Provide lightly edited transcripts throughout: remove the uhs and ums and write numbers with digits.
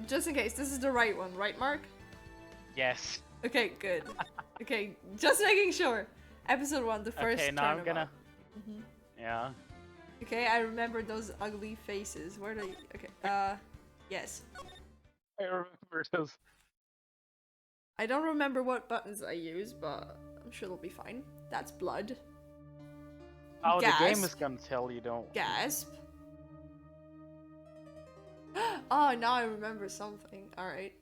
just in case, this is the right one, right, Mark? Yes. Okay, good. Okay, just making sure. Episode 1, the first Okay, now I'm gonna... Mm-hmm. Yeah. Okay, I remember those ugly faces. Where are they? Okay, yes. I remember those. I don't remember what buttons I use, but I'm sure they'll be fine. That's blood. Oh, Gasp. the game is gonna tell you, don't... Gasp. Oh, now I remember something. Alright.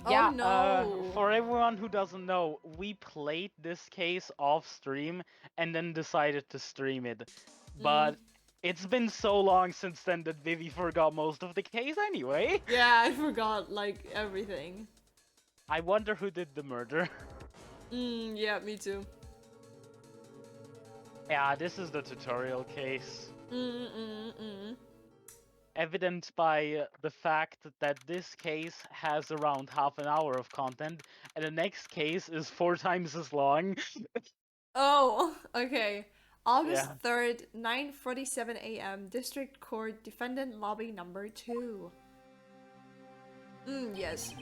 Yeah, oh no! For everyone who doesn't know, we played this case off stream and then decided to stream it. But it's been so long since then that Vivi forgot most of the case anyway. Yeah, I forgot, like, everything. I wonder who did the murder. Yeah, me too. Yeah, this is the tutorial case. Evident by the fact that this case has around half an hour of content, and the next case is 4 times as long. Oh, okay. August Yeah. 3rd, 9:47 a.m. District Court Defendant Lobby number 2. Yes.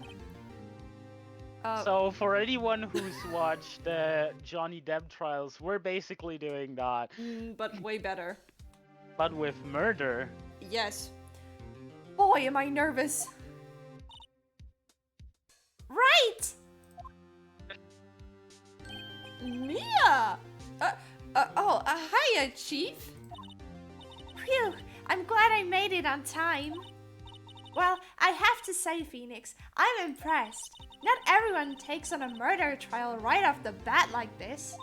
So for anyone who's watched the Johnny Depp trials, we're basically doing that. But way better. But with murder. Yes. Boy, am I nervous. Right! Mia! Hiya, Chief. Phew, I'm glad I made it on time. Well, I have to say, Phoenix, I'm impressed. Not everyone takes on a murder trial right off the bat like this.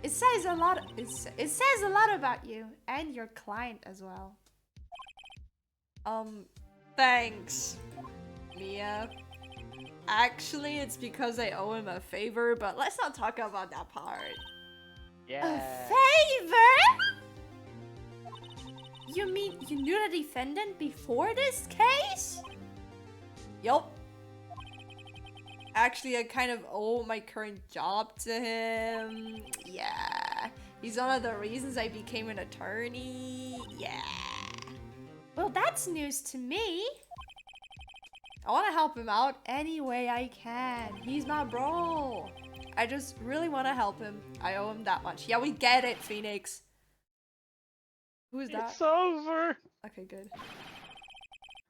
It says a lot. It says a lot about you and your client as well. Thanks, Mia. Actually, it's because I owe him a favor, but let's not talk about that part. Yeah. A favor? You mean you knew the defendant before this case? Yup. Actually, I kind of owe my current job to him. Yeah. He's one of the reasons I became an attorney. Yeah. Well, that's news to me. I want to help him out any way I can. He's my bro. I just really want to help him. I owe him that much. Yeah, we get it, Phoenix. Who's that? It's over. Okay, good.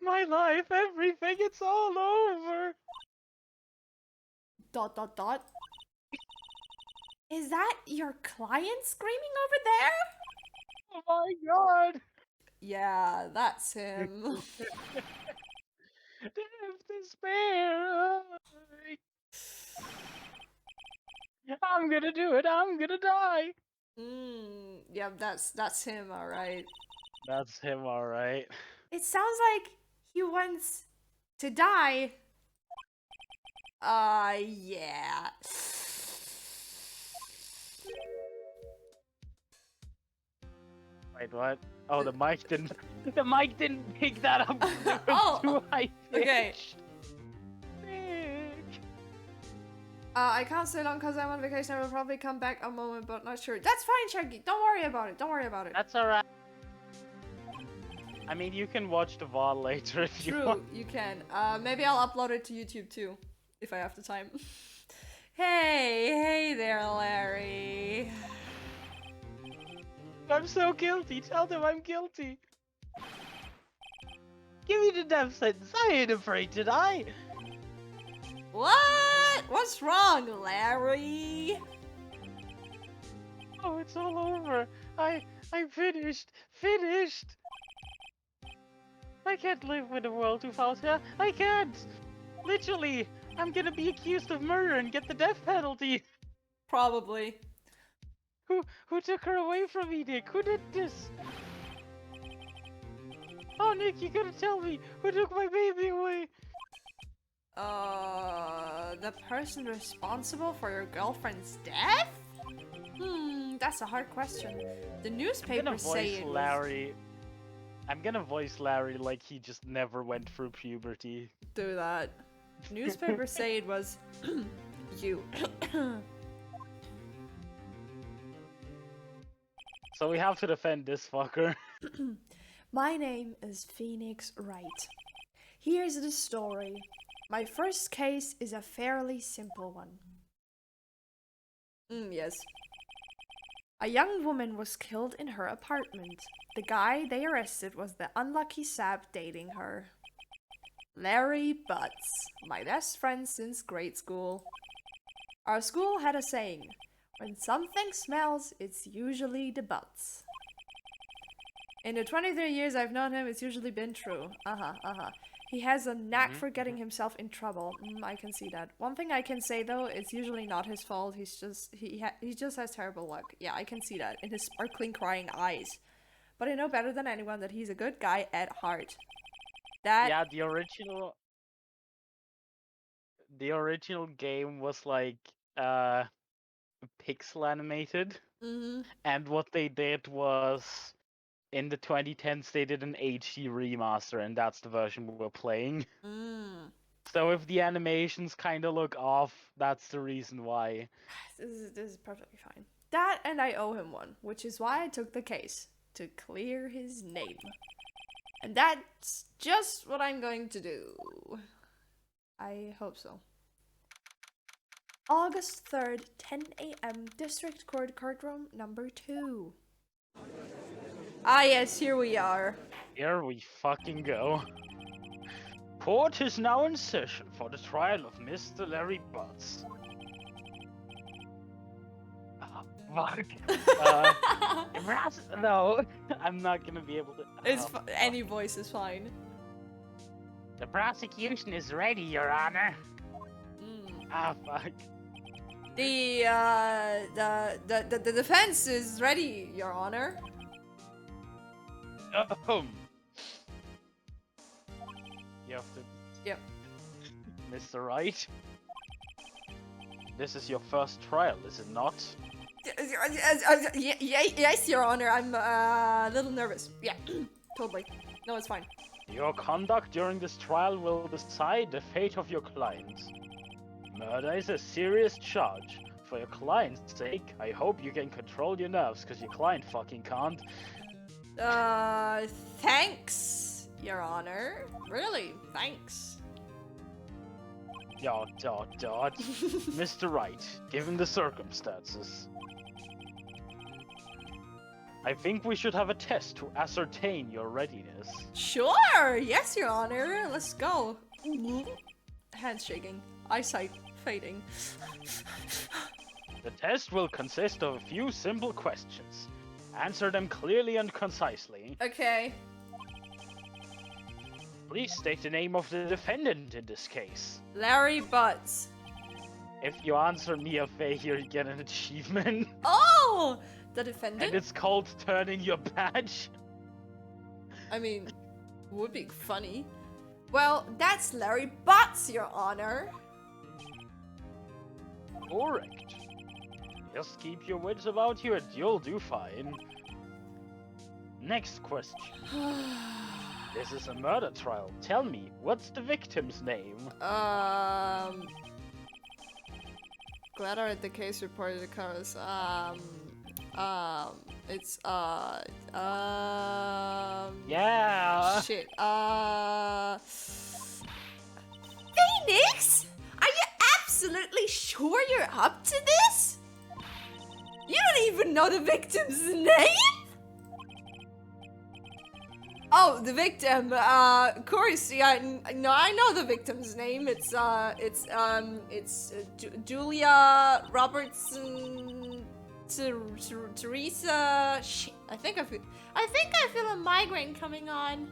My life, everything, it's all over. ... Is that your client screaming over there? Oh my god. Yeah, that's him. Despair. I'm gonna do it. I'm gonna die. Yeah, that's him, alright. That's him, alright. It sounds like he wants to die. Yeah. Wait, what? Oh, the mic didn't. The mic didn't pick that up. Oh, Too high okay. pitched. I can't stay long because I'm on vacation. I will probably come back a moment, but not sure. That's fine, Shaggy. Don't worry about it. Don't worry about it. That's alright. I mean, you can watch the VOD later if you want. True, you can. Maybe I'll upload it to YouTube too, if I have the time. Hey there, Larry. I'm so guilty. Tell them I'm guilty. Give me the death sentence. I ain't afraid to die. What? What's wrong, Larry? Oh, it's all over. I'm finished. Finished. I can't live with a world without her. I can't. Literally, I'm gonna be accused of murder and get the death penalty. Probably. Who took her away from me, Nick? Who did this? Oh, Nick, you gotta tell me who took my baby away. The person responsible for your girlfriend's death? That's a hard question. The newspapers say it was... Larry. I'm gonna voice Larry like he just never went through puberty. Do that. Newspapers say it was you. So we have to defend this fucker. My name is Phoenix Wright. Here's the story. My first case is a fairly simple one. Yes. A young woman was killed in her apartment. The guy they arrested was the unlucky sap dating her. Larry Butts, my best friend since grade school. Our school had a saying, when something smells, it's usually the butts. In the 23 years I've known him, it's usually been true. He has a knack for getting himself in trouble. I can see that. One thing I can say though, it's usually not his fault. He just has terrible luck. Yeah, I can see that in his sparkling, crying eyes. But I know better than anyone that he's a good guy at heart. Yeah, the original game was like pixel animated, and what they did was in the 2010s they did an HD remaster, and that's the version we're playing. So if the animations kind of look off, that's the reason why. This is perfectly fine. That, and I owe him one, which is why I took the case, to clear his name. And that's just what I'm going to do. I hope so. August 3rd, 10 a.m., District Court Courtroom number 2. Ah yes, here we are. Here we fucking go. Court is now in session for the trial of Mr. Larry Butts. Fuck. No, I'm not gonna be able to. It's any voice is fine. The prosecution is ready, Your Honor. Fuck. The defense is ready, Your Honor. You have to. Yep. Mr. Wright. This is your first trial, is it not? Yes, Your Honor. I'm a little nervous. Yeah, totally. No, it's fine. Your conduct during this trial will decide the fate of your client. Murder is a serious charge. For your client's sake, I hope you can control your nerves, because your client fucking can't. Thanks, Your Honor. Really, thanks. Mr. Wright, given the circumstances, I think we should have a test to ascertain your readiness. Sure! Yes, Your Honor. Let's go. Handshaking. Eyesight fading. The test will consist of a few simple questions. Answer them clearly and concisely. Okay. Please state the name of the defendant in this case. Larry Butts. If you answer me a favor, you get an achievement. Oh! The defendant? And it's called turning your badge. I mean, would be funny. Well, that's Larry Butts, Your Honor. Correct. Just keep your wits about you and you'll do fine. Next question. This is a murder trial. Tell me, what's the victim's name? Glad I read the case report it covers. It's, Yeah! Shit, Phoenix? Are you absolutely sure you're up to this? You don't even know the victim's name? Oh, the victim, of course, yeah, no, I know the victim's name. It's Julia Robertson, Teresa, shit, I think I feel a migraine coming on.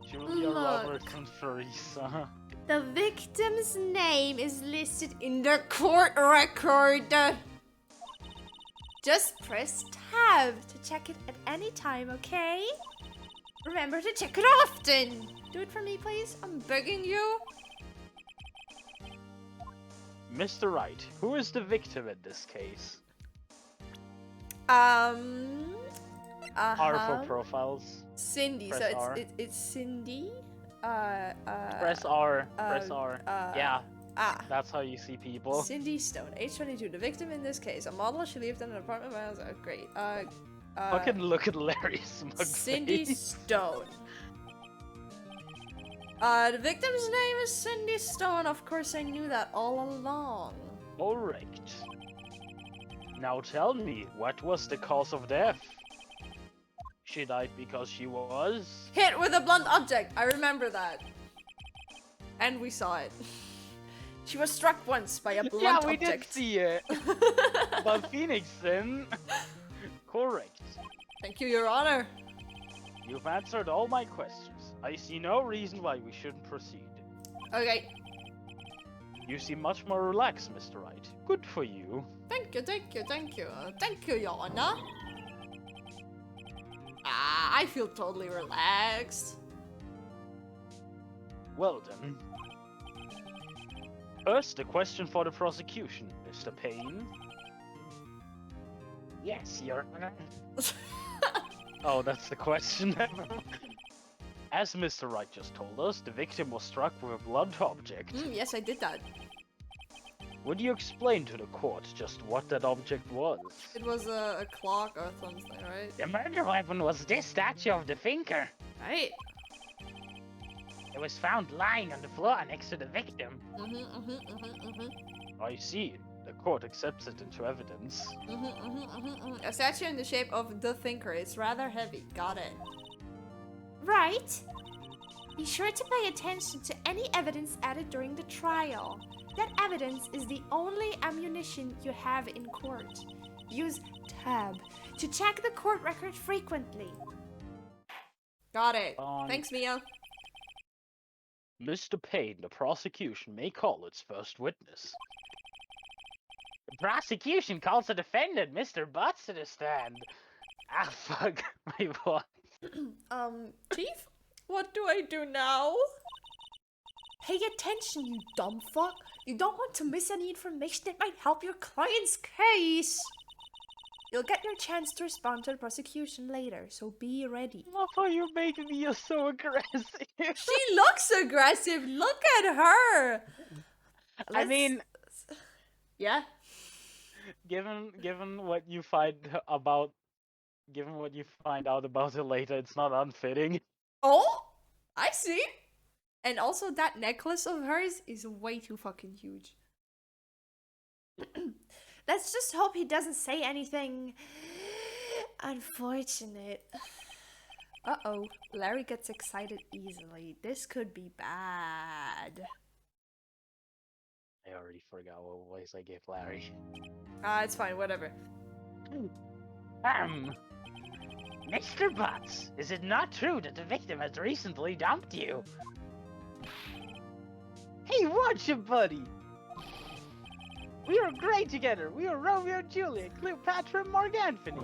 Julia Robertson Teresa. The victim's name is listed in the court record. Just press tab to check it at any time, okay? Remember to check it often. Do it for me, please. I'm begging you. Mr. Wright, who is the victim in this case? R for profiles. Cindy. Press So R. it's Cindy. Press R. Press R. Yeah. That's how you see people. Cindy Stone, age 22. The victim in this case, a model. She lived in an apartment. Great. Fucking look at Larry's smug Cindy face. Stone. The victim's name is Cindy Stone. Of course, I knew that all along. Correct. Now tell me, what was the cause of death? She died because she was... Hit with a blunt object. I remember that. And we saw it. She was struck once by a blunt Yeah, we object. did see it. But Phoenix then... Correct. Thank you, Your Honor. You've answered all my questions. I see no reason why we shouldn't proceed. Okay. You seem much more relaxed, Mr. Wright. Good for you. Thank you, thank you, thank you. Thank you, Your Honor. I feel totally relaxed. Well then. First, a question for the prosecution, Mr. Payne. Yes, Your Honor. Oh, that's the question. As Mr. Wright just told us, the victim was struck with a blunt object. Yes, I did that. Would you explain to the court just what that object was? It was a clock or something, right? The murder weapon was this statue of the thinker. Right. It was found lying on the floor next to the victim. I see. The court accepts it into evidence. A statue in the shape of the thinker. It's rather heavy. Got it. Right. Be sure to pay attention to any evidence added during the trial. That evidence is the only ammunition you have in court. Use tab to check the court record frequently. Got it. Thanks, Mia. Mr. Payne, the prosecution may call its first witness. The prosecution calls the defendant, Mr. Butts, to the stand. Ah, fuck my boy. Chief? What do I do now? Pay attention, you dumb fuck. You don't want to miss any information that might help your client's case. You'll get your chance to respond to the prosecution later, so be ready. Love how you're making me so aggressive. She looks aggressive. Look at her. I mean, yeah. Given what you find out about her later, it's not unfitting. Oh, I see. And also that necklace of hers is way too fucking huge. Let's just hope he doesn't say anything unfortunate. Uh-oh, Larry gets excited easily. This could be bad. I already forgot what voice I gave Larry. It's fine, whatever. Mr. Butts, is it not true that the victim has recently dumped you? Hey, watch it, buddy! We were great together! We were Romeo and Juliet, Cleopatra and Mark Anthony!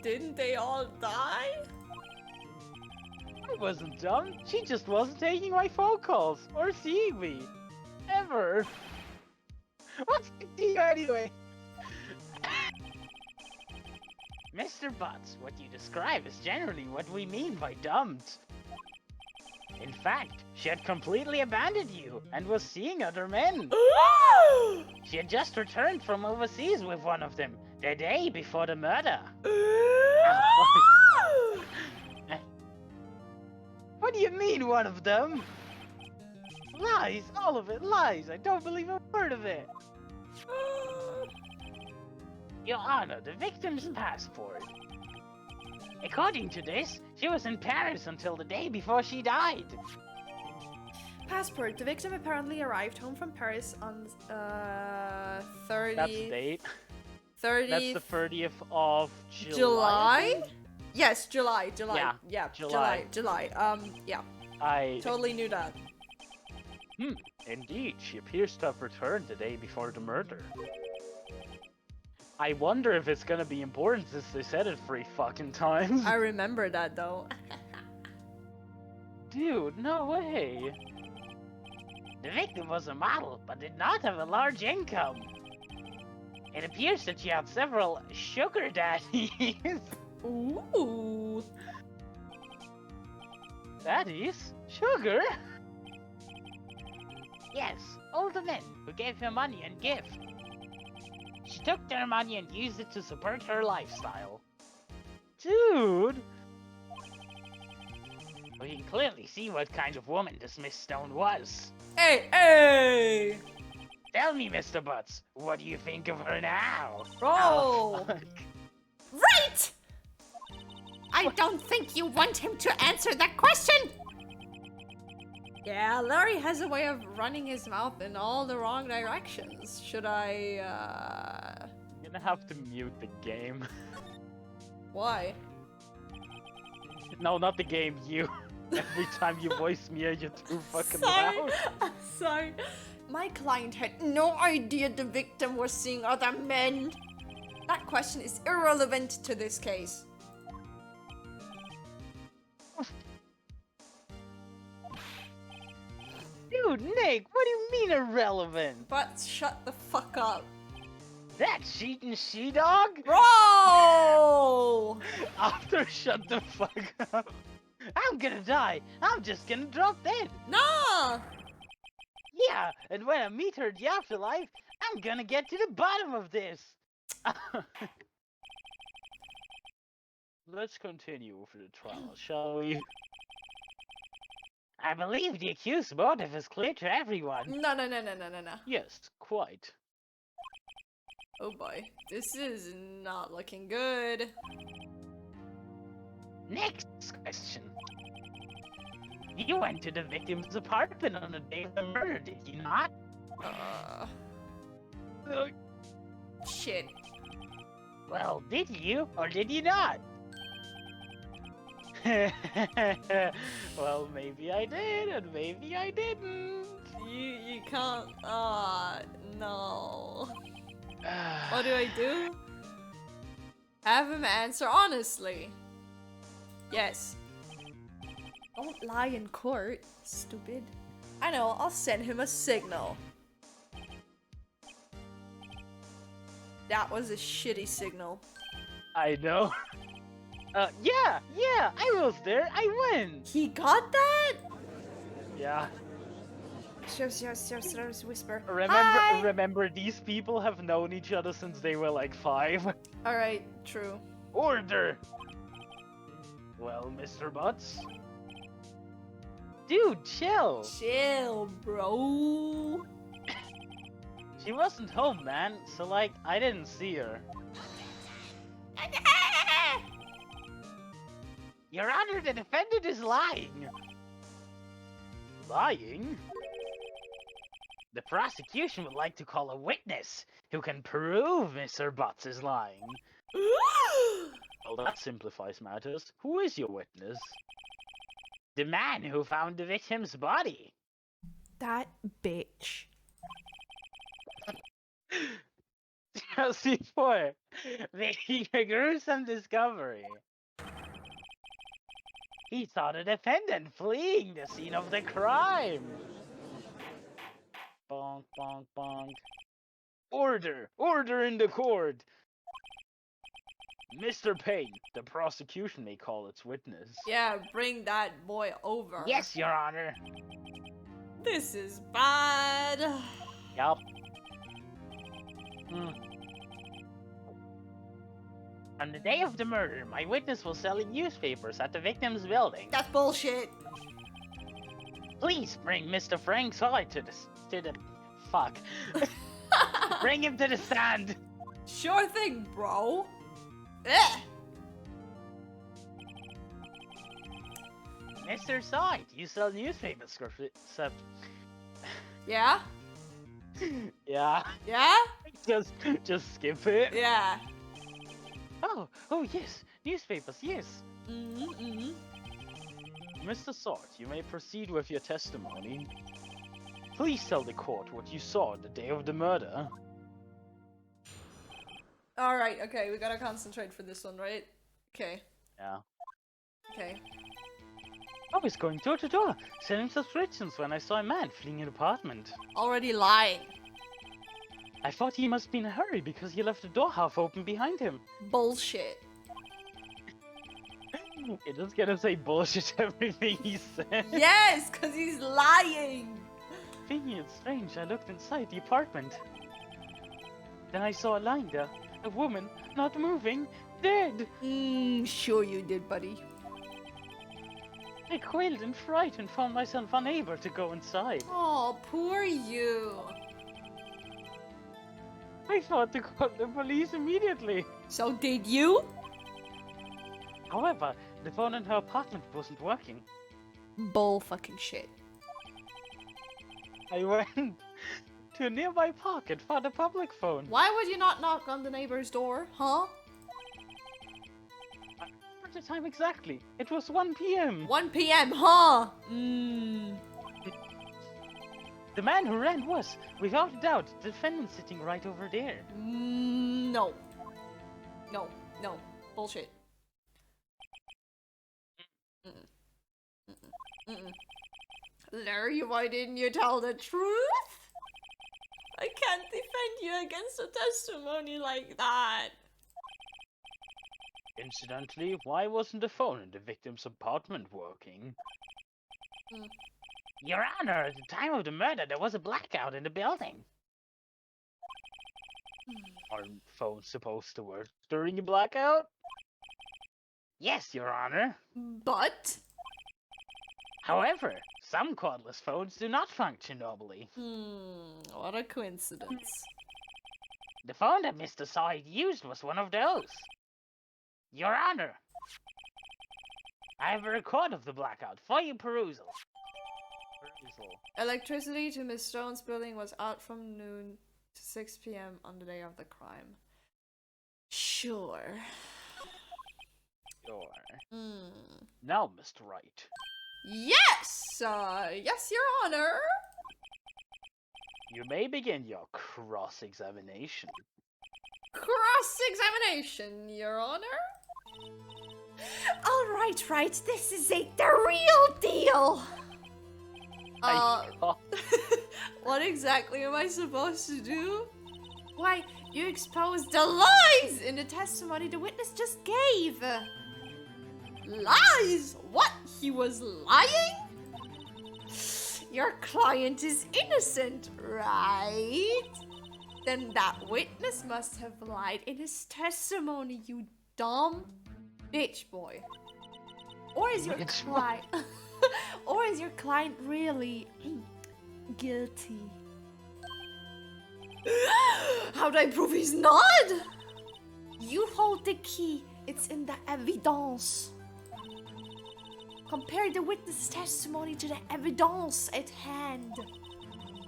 Didn't they all die? I wasn't dumb. She just wasn't taking my phone calls or seeing me. Ever. What's the deal anyway? Mr. Butts, what you describe is generally what we mean by dumped. In fact, she had completely abandoned you and was seeing other men. She had just returned from overseas with one of them, the day before the murder. What do you mean, one of them? Lies, all of it, lies. I don't believe a word of it. Your Honor, the victim's passport. According to this, she was in Paris until the day before she died. Passport. The victim apparently arrived home from Paris on 30. That's the date. 30. That's the 30th of July. July? Yes, July. Yeah, July. Yeah. I totally knew that. Indeed, she appears to have returned the day before the murder. I wonder if it's gonna be important since they said it 3 fucking times. I remember that though. Dude, no way. The victim was a model, but did not have a large income. It appears that she had several sugar daddies. Ooh. Daddies? Sugar? Yes, older men who gave her money and gifts. She took their money and used it to support her lifestyle. Dude! We can clearly see what kind of woman this Miss Stone was. Hey, hey! Tell me, Mr. Butts, what do you think of her now? Bro! Oh, fuck. Right! I don't think you want him to answer that question! Yeah, Larry has a way of running his mouth in all the wrong directions. Should I, I'm gonna have to mute the game. Why? No, not the game, you. Every time you voice me, you're too fucking Sorry. loud. I'm sorry. My client had no idea the victim was seeing other men. That question is irrelevant to this case. Dude, Nick, what do you mean irrelevant? But shut the fuck up. That cheating she-dog? Bro! After shut the fuck up. I'm gonna die. I'm just gonna drop dead. Nah! Yeah, and when I meet her in the afterlife, I'm gonna get to the bottom of this. Let's continue with the trial, shall we? I believe the accused motive is clear to everyone. No. Yes, quite. Oh boy. This is not looking good. Next question. You went to the victim's apartment on the day of the murder, did you not? Shit. Well, did you or did you not? Well, maybe I did and maybe I didn't. You can't, no. What do I do? Have him answer honestly. Yes. Don't lie in court, stupid. I know, I'll send him a signal. That was a shitty signal. I know. Yeah, I was there. I win. He got that? Yeah. Shows, whisper. Hi! Remember, these people have known each other since they were like 5. Alright, true. Order! Well, Mr. Butts? Dude, chill! Chill, bro. She wasn't home, man, so like, I didn't see her. Your Honor, the defendant is lying! Lying? The prosecution would like to call a witness who can prove Mr. Butts is lying. Well, that simplifies matters. Who is your witness? The man who found the victim's body. That bitch. Just before making a gruesome discovery, he saw the defendant fleeing the scene of the crime. Bonk, bonk, bonk. Order! Order in the court! Mr. Payne, the prosecution may call its witness. Yeah, bring that boy over. Yes, Your Honor. This is bad. Yup. On the day of the murder, my witness was selling newspapers at the victim's building. That's bullshit. Please bring Mr. Frank Soy to the fuck. Bring him to the stand. Sure thing, bro. Ugh. Mr. Soy, you sell newspapers, Yeah? Yeah. Yeah? Just skip it. Yeah. Oh yes, newspapers, yes. Mr. Sort, you may proceed with your testimony. Please tell the court what you saw the day of the murder. Alright, okay, we gotta concentrate for this one, right? Okay. Yeah. Okay. I was going door to door, selling subscriptions when I saw a man fleeing an apartment. Already lying. I thought he must be in a hurry because he left the door half open behind him. Bullshit. You're just gonna say bullshit everything he said. Yes, because he's lying. Thinking it's strange, I looked inside the apartment. Then I saw a lying there, a woman, not moving, dead. Sure you did, buddy. I quailed in fright and found myself unable to go inside. Oh, poor you. I thought to call the police immediately. So did you? However, the phone in her apartment wasn't working. Bull fucking shit. I went to a nearby park and found a public phone. Why would you not knock on the neighbor's door, huh? At the time exactly, it was 1 p.m. 1 p.m., huh? The man who ran was, without a doubt, the defendant sitting right over there. No. No. No. Bullshit. Larry, why didn't you tell the truth? I can't defend you against a testimony like that. Incidentally, why wasn't the phone in the victim's apartment working? Your Honor, at the time of the murder, there was a blackout in the building. Aren't phones supposed to work during a blackout? Yes, Your Honor. But? However, some cordless phones do not function normally. What a coincidence. The phone that Mr. Said used was one of those. Your Honor, I have a record of the blackout for your perusal. Electricity to Miss Stone's building was out from noon to 6 p.m. on the day of the crime. Sure. Now, Mr. Wright. Yes! Yes, Your Honor! You may begin your cross-examination. Cross-examination, Your Honor? Alright, right, this is the real deal! What exactly am I supposed to do? Why, you exposed the lies in the testimony the witness just gave! Lies? What? He was lying? Your client is innocent, right? Then that witness must have lied in his testimony, you dumb bitch boy. Or is your client or is your client really guilty? How do I prove he's not? You hold the key. It's in the evidence. Compare the witness testimony to the evidence at hand.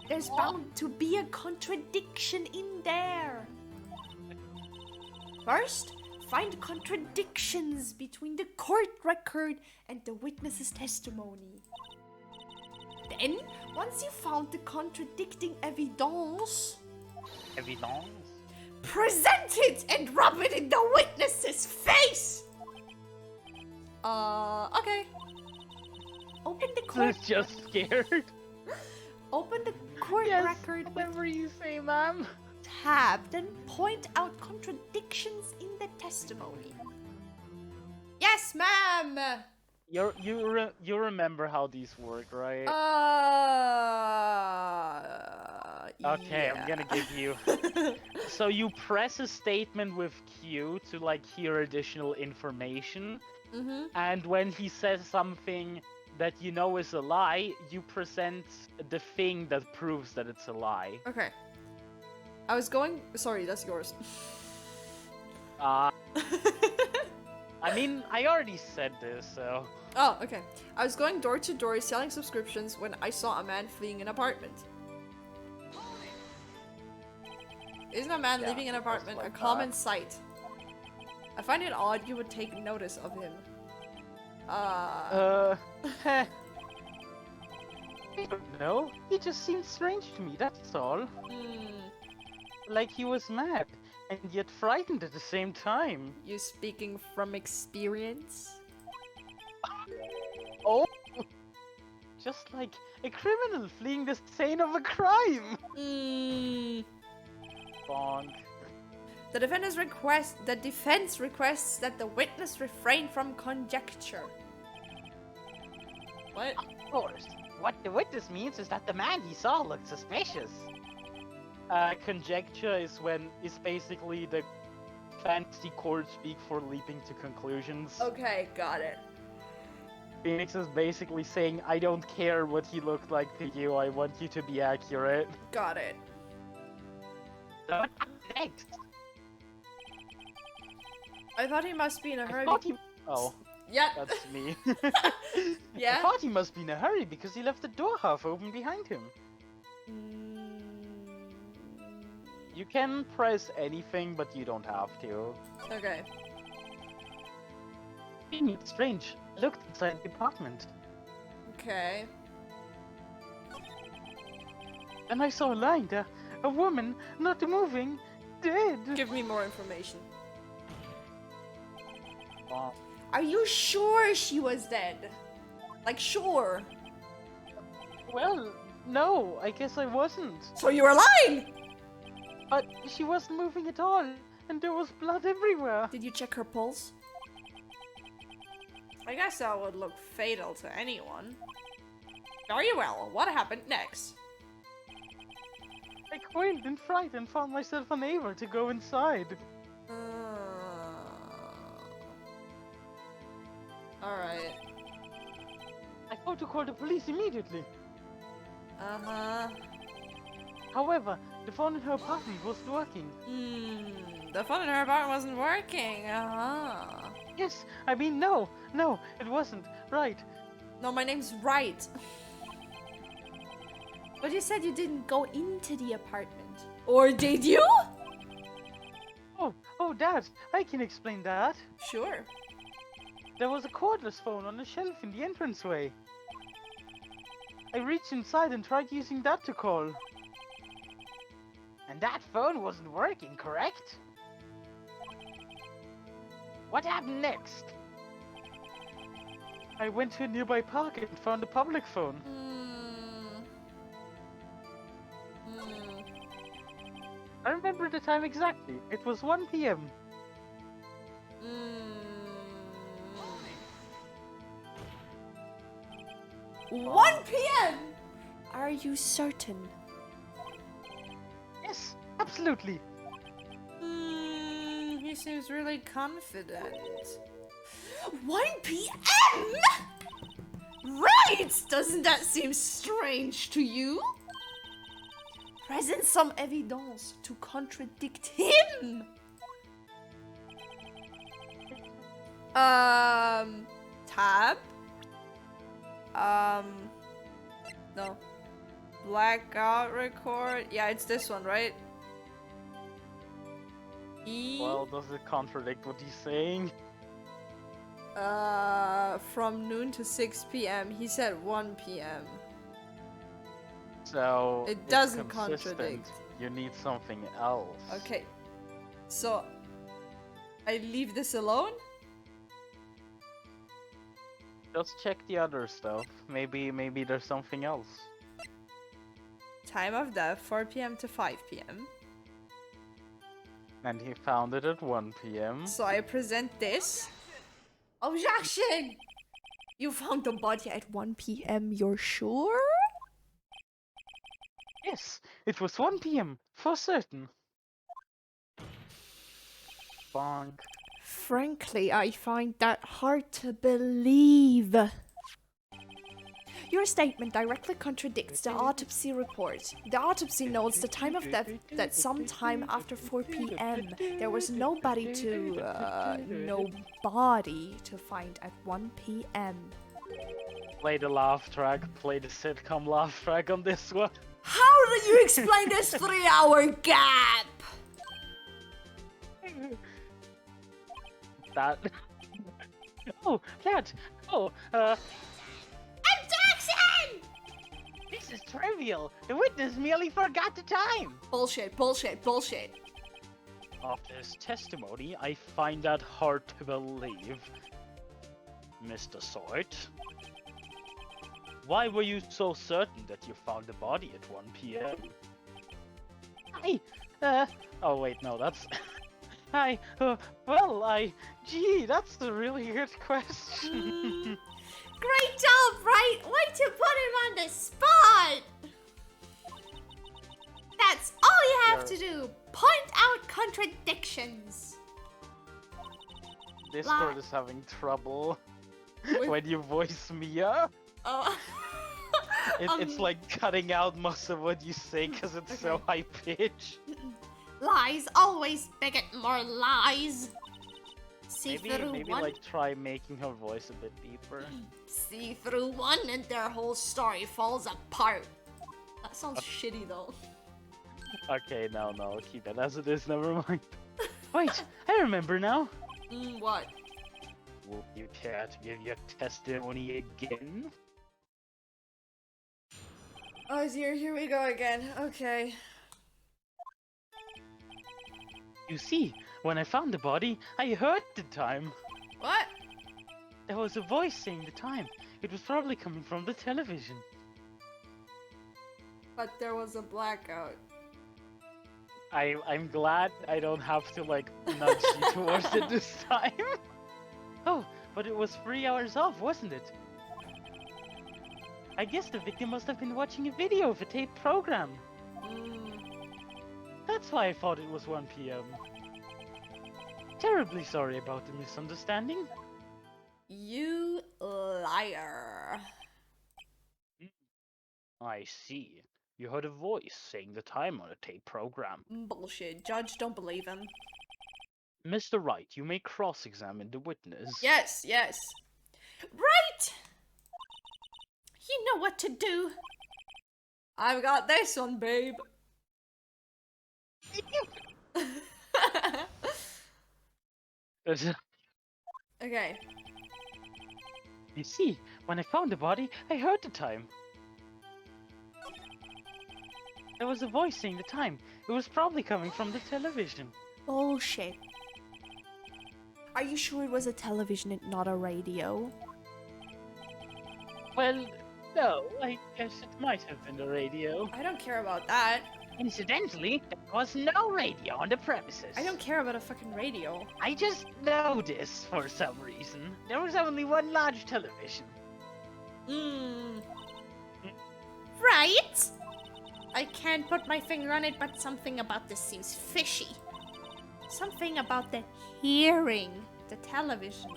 There's bound to be a contradiction in there. First, find contradictions between the court record and the witness's testimony. Then, once you found the contradicting evidence, present it and rub it in the witness's face! Okay. Open the court. I'm just scared. Open the court record. Whatever you say, ma'am. Tab, then point out contradictions in the testimony. Yes, ma'am. You remember how these work, right? Okay, yeah. I'm gonna give you. So you press a statement with Q to like hear additional information, and when he says something that you know is a lie, you present the thing that proves that it's a lie. Okay. I was going. Sorry, that's yours. I mean, I already said this, so. Oh, okay. I was going door to door selling subscriptions when I saw a man fleeing an apartment. Isn't a man leaving an apartment a common sight? I find it odd you would take notice of him. I don't know. He just seemed strange to me, that's all. Like he was mad, and yet frightened at the same time. You speaking from experience? Oh! Just like a criminal fleeing the scene of a crime! Bonk. The defense requests that the witness refrain from conjecture. What? Of course. What the witness means is that the man he saw looked suspicious. Conjecture is basically the fancy court speak for leaping to conclusions. Okay, got it. Phoenix is basically saying, I don't care what he looked like to you, I want you to be accurate. Got it. What next? I thought he must be in a I hurry. thought he... Oh, Yeah. that's me. Yeah. I thought he must be in a hurry because he left the door half open behind him. You can press anything, but you don't have to. Okay. Strange. I looked inside the apartment. Okay. And I saw lying there, a woman, not moving, dead. Give me more information. Wow. Are you sure she was dead? Like, sure. Well, no, I guess I wasn't. So you were lying! But she wasn't moving at all, and there was blood everywhere. Did you check her pulse? I guess that would look fatal to anyone. Very well, what happened next? I quailed in fright and found myself unable to go inside. Alright. I thought to call the police immediately. Uh-huh. However, the phone in her apartment wasn't working. The phone in her apartment wasn't working. Uh-huh. Yes, I mean, no, it wasn't. Right. No, my name's Wright. But you said you didn't go into the apartment. Or did you? Oh, Dad, I can explain that. Sure. There was a cordless phone on a shelf in the entranceway. I reached inside and tried using that to call. And that phone wasn't working, correct? What happened next? I went to a nearby park and found a public phone. I remember the time exactly. It was 1 p.m. 1 p.m. Are you certain? Yes, absolutely. He seems really confident. 1 p.m. Right! Doesn't that seem strange to you? Present some evidence to contradict him. Tab. No. Blackout record. Yeah, it's this one, right? Well, does it contradict what he's saying? From noon to 6 p.m. He said 1 p.m. So It it's doesn't consistent. contradict. You need something else. Okay. So I leave this alone? Just check the other stuff. Maybe there's something else. Time of death 4 p.m. to 5 p.m. And he found it at 1 p.m. So I present this. Objection! You found the body at 1 p.m. You're sure? Yes, it was 1 p.m. for certain. Bonk. Frankly, I find that hard to believe. Your statement directly contradicts the autopsy report. The autopsy notes the time of death that sometime after 4 p.m. There was no body to find at 1 p.m. Play the laugh track, play the sitcom laugh track on this one. How do you explain this 3-hour gap? That. Oh, cat! Oh, Objection! This is trivial! The witness merely forgot the time! Bullshit, bullshit, bullshit. After his testimony, I find that hard to believe. Mr. Sort, why were you so certain that you found the body at 1 p.m.? Oh wait, no, that's... Gee, that's a really good question. Great job, right? Way to put him on the spot! That's all you have to do. Point out contradictions. Discord is having trouble. when you voice Mia. Oh. It's like cutting out most of what you say because it's so Okay. high pitched. Lies, always beget more lies. See through Maybe one, like try making her voice a bit deeper. see through one, and their whole story falls apart. That sounds shitty though. Okay, no, keep it as it is. Never mind. Wait, I remember now. What? Will you care to give your testimony again? Oh, here we go again. Okay. You see, when I found the body, I heard the time. What? There was a voice saying the time. It was probably coming from the television. But there was a blackout. I'm glad I don't have to like nudge you towards it this time. Oh, but it was 3 hours off, wasn't it? I guess the victim must have been watching a video of a taped program. That's why I thought it was 1 p.m. Terribly sorry about the misunderstanding. You liar. I see. You heard a voice saying the time on a tape program. Bullshit. Judge, don't believe him. Mr. Wright, you may cross-examine the witness. Yes. Right! You know what to do. I've got this one, babe. Okay. You see, when I found the body, I heard the time. There was a voice saying the time. It was probably coming from the television. Bullshit. Are you sure it was a television and not a radio? Well, no, I guess it might have been the radio. I don't care about that. Incidentally, there was no radio on the premises. I don't care about a fucking radio. I just know this for some reason. There was only one large television. Right? I can't put my finger on it, but something about this seems fishy. Something about the hearing the television.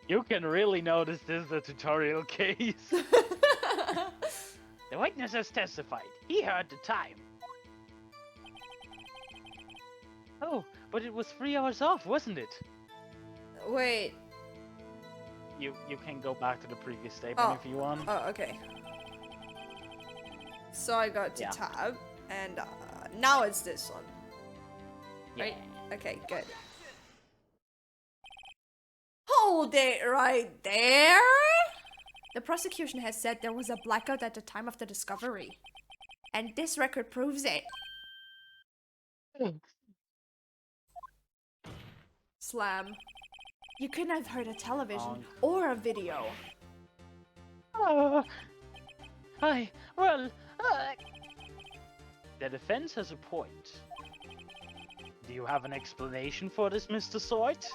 You can really notice this is a tutorial case. The witness has testified. He heard the time. Oh, but it was 3 hours off, wasn't it? Wait. You can go back to the previous statement if you want. Oh, okay. So I got to Yeah. tab, and now it's this one. Right? Yeah. Okay, good. Hold it right there! The prosecution has said there was a blackout at the time of the discovery. And this record proves it. Slam. You couldn't have heard a television or a video. The defense has a point. Do you have an explanation for this, Mr. Soit?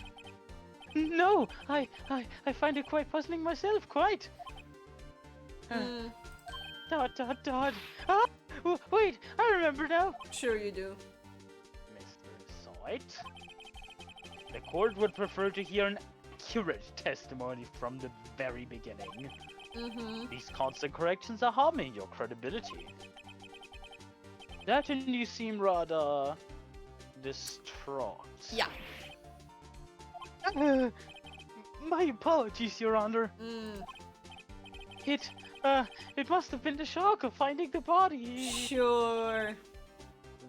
No, I find it quite puzzling myself, quite. Dot. Ah, wait, I remember now. Sure you do. Mr. Soit? The court would prefer to hear an accurate testimony from the very beginning. These constant corrections are harming your credibility. That and you seem rather distraught. Yeah. My apologies, Your Honor. It must have been the shock of finding the body. Sure.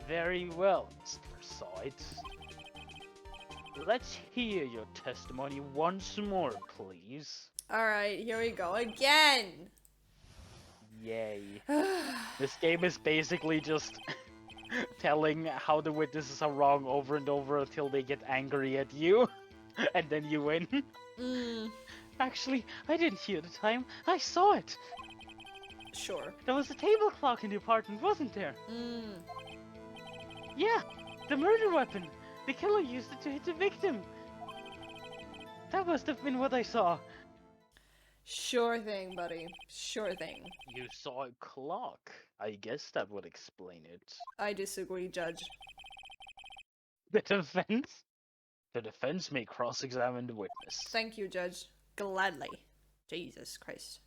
Very well, Mr. Soit. Let's hear your testimony once more, please. Alright, here we go again. Yay. This game is basically just telling how the witnesses are wrong over and over until they get angry at you. And then you win. Actually, I didn't hear the time. I saw it. Sure. There was a table clock in the apartment, wasn't there? Yeah, the murder weapon. The killer used it to hit the victim. That must have been what I saw. Sure thing, buddy. Sure thing. You saw a clock. I guess that would explain it. I disagree, Judge. The defense? The defense may cross-examine the witness. Thank you, Judge. Gladly. Jesus Christ.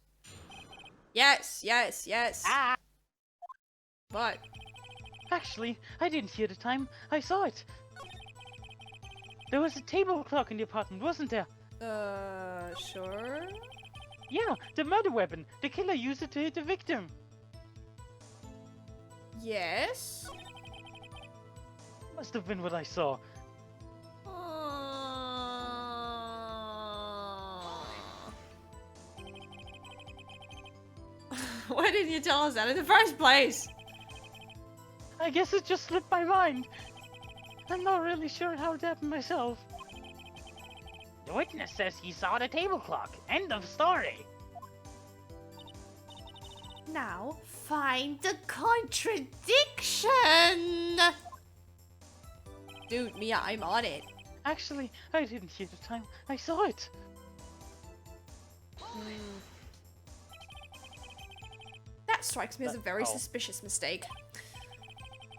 Yes, yes, yes. Ah! What? Actually, I didn't hear the time. I saw it. There was a table clock in the apartment, wasn't there? Sure? Yeah, the murder weapon. The killer used it to hit the victim. Yes? Must have been what I saw. Why didn't you tell us that in the first place? I guess it just slipped my mind. I'm not really sure how it happened myself. The witness says he saw the table clock. End of story. Now, find the contradiction! Dude, Mia, I'm on it. Actually, I didn't hear the time. I saw it. That strikes me as a very suspicious mistake.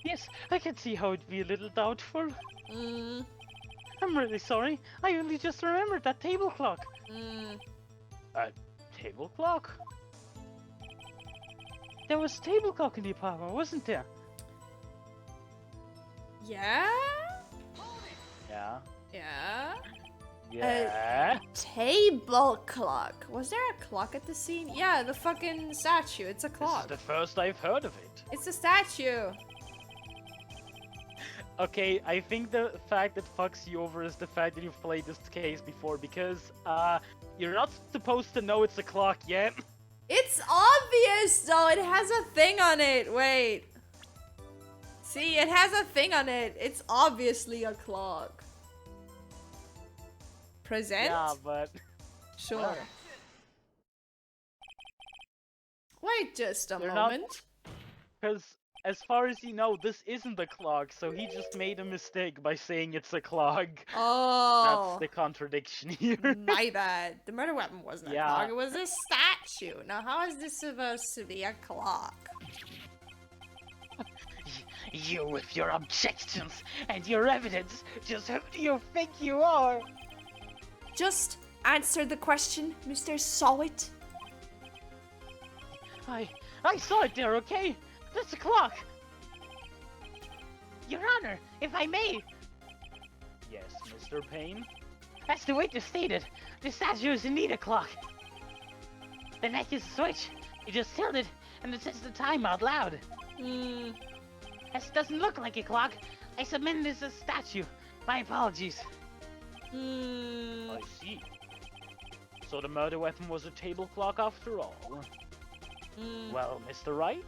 Yes, I can see how it'd be a little doubtful. I'm really sorry. I only just remembered that table clock. A table clock? There was a table clock in the apartment, wasn't there? Yeah? Yeah. Yeah? Yeah. Table clock. Was there a clock at the scene? Yeah, the fucking statue. It's a clock. This is the first I've heard of it. It's a statue. Okay, I think the fact that fucks you over is the fact that you've played this case before, because you're not supposed to know it's a clock yet. It's obvious though. It has a thing on it. Wait. See, it has a thing on it. It's obviously a clock. Present? Yeah, but Sure. Wait just a They're moment. because as far as you know, this isn't a clock, so he just made a mistake by saying it's a clock. Oh. That's the contradiction here. My bad. The murder weapon wasn't a Yeah. clock. It was a statue. Now, how is this supposed to be a clock? You with your objections and your evidence, just who do you think you are? Just answer the question, Mr. Sawit. I saw it there, okay? That's a clock. Your Honor, if I may. Yes, Mr. Payne? As the witness stated, the statue is indeed a clock. The neck is a switch. You just tilt it, and it sets the time out loud. As it doesn't look like a clock, I submit this as a statue. My apologies. I see. So the murder weapon was a table clock after all. Well, Mr. Wright?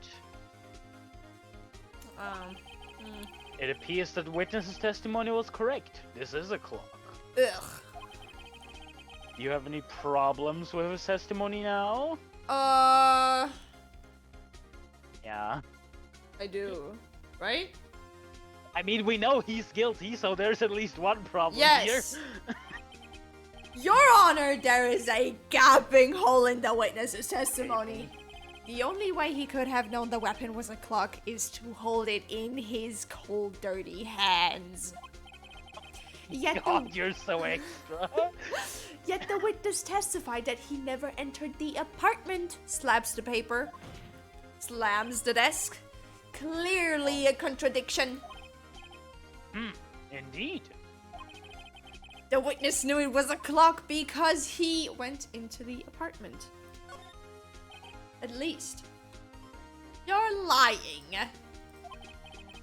It appears that the witness's testimony was correct. This is a clock. Ugh. Do you have any problems with his testimony now? Yeah. I do. Right? I mean, we know he's guilty, so there's at least one problem Yes. here. Your Honor, there is a gaping hole in the witness's testimony. The only way he could have known the weapon was a clock is to hold it in his cold, dirty hands. Yet God, you're so extra. Yet the witness testified that he never entered the apartment. Slaps the paper. Slams the desk. Clearly a contradiction. Indeed. The witness knew it was a clock because he went into the apartment. At least. You're lying.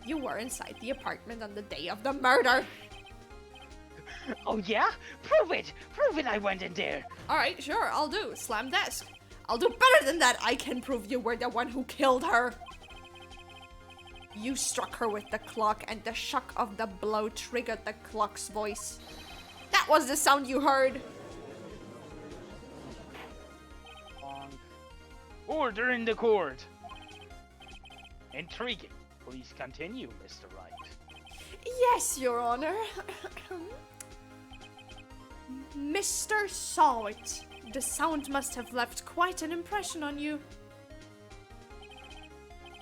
You were inside the apartment on the day of the murder. Oh yeah? Prove it! Prove it I went in there! Alright, sure, I'll do. Slam desk. I'll do better than that. I can prove you were the one who killed her. You struck her with the clock, and the shock of the blow triggered the clock's voice. That was the sound you heard. Order in the court. Intriguing. Please continue, Mr. Wright. Yes, Your Honor. Mr. Sawit, the sound must have left quite an impression on you.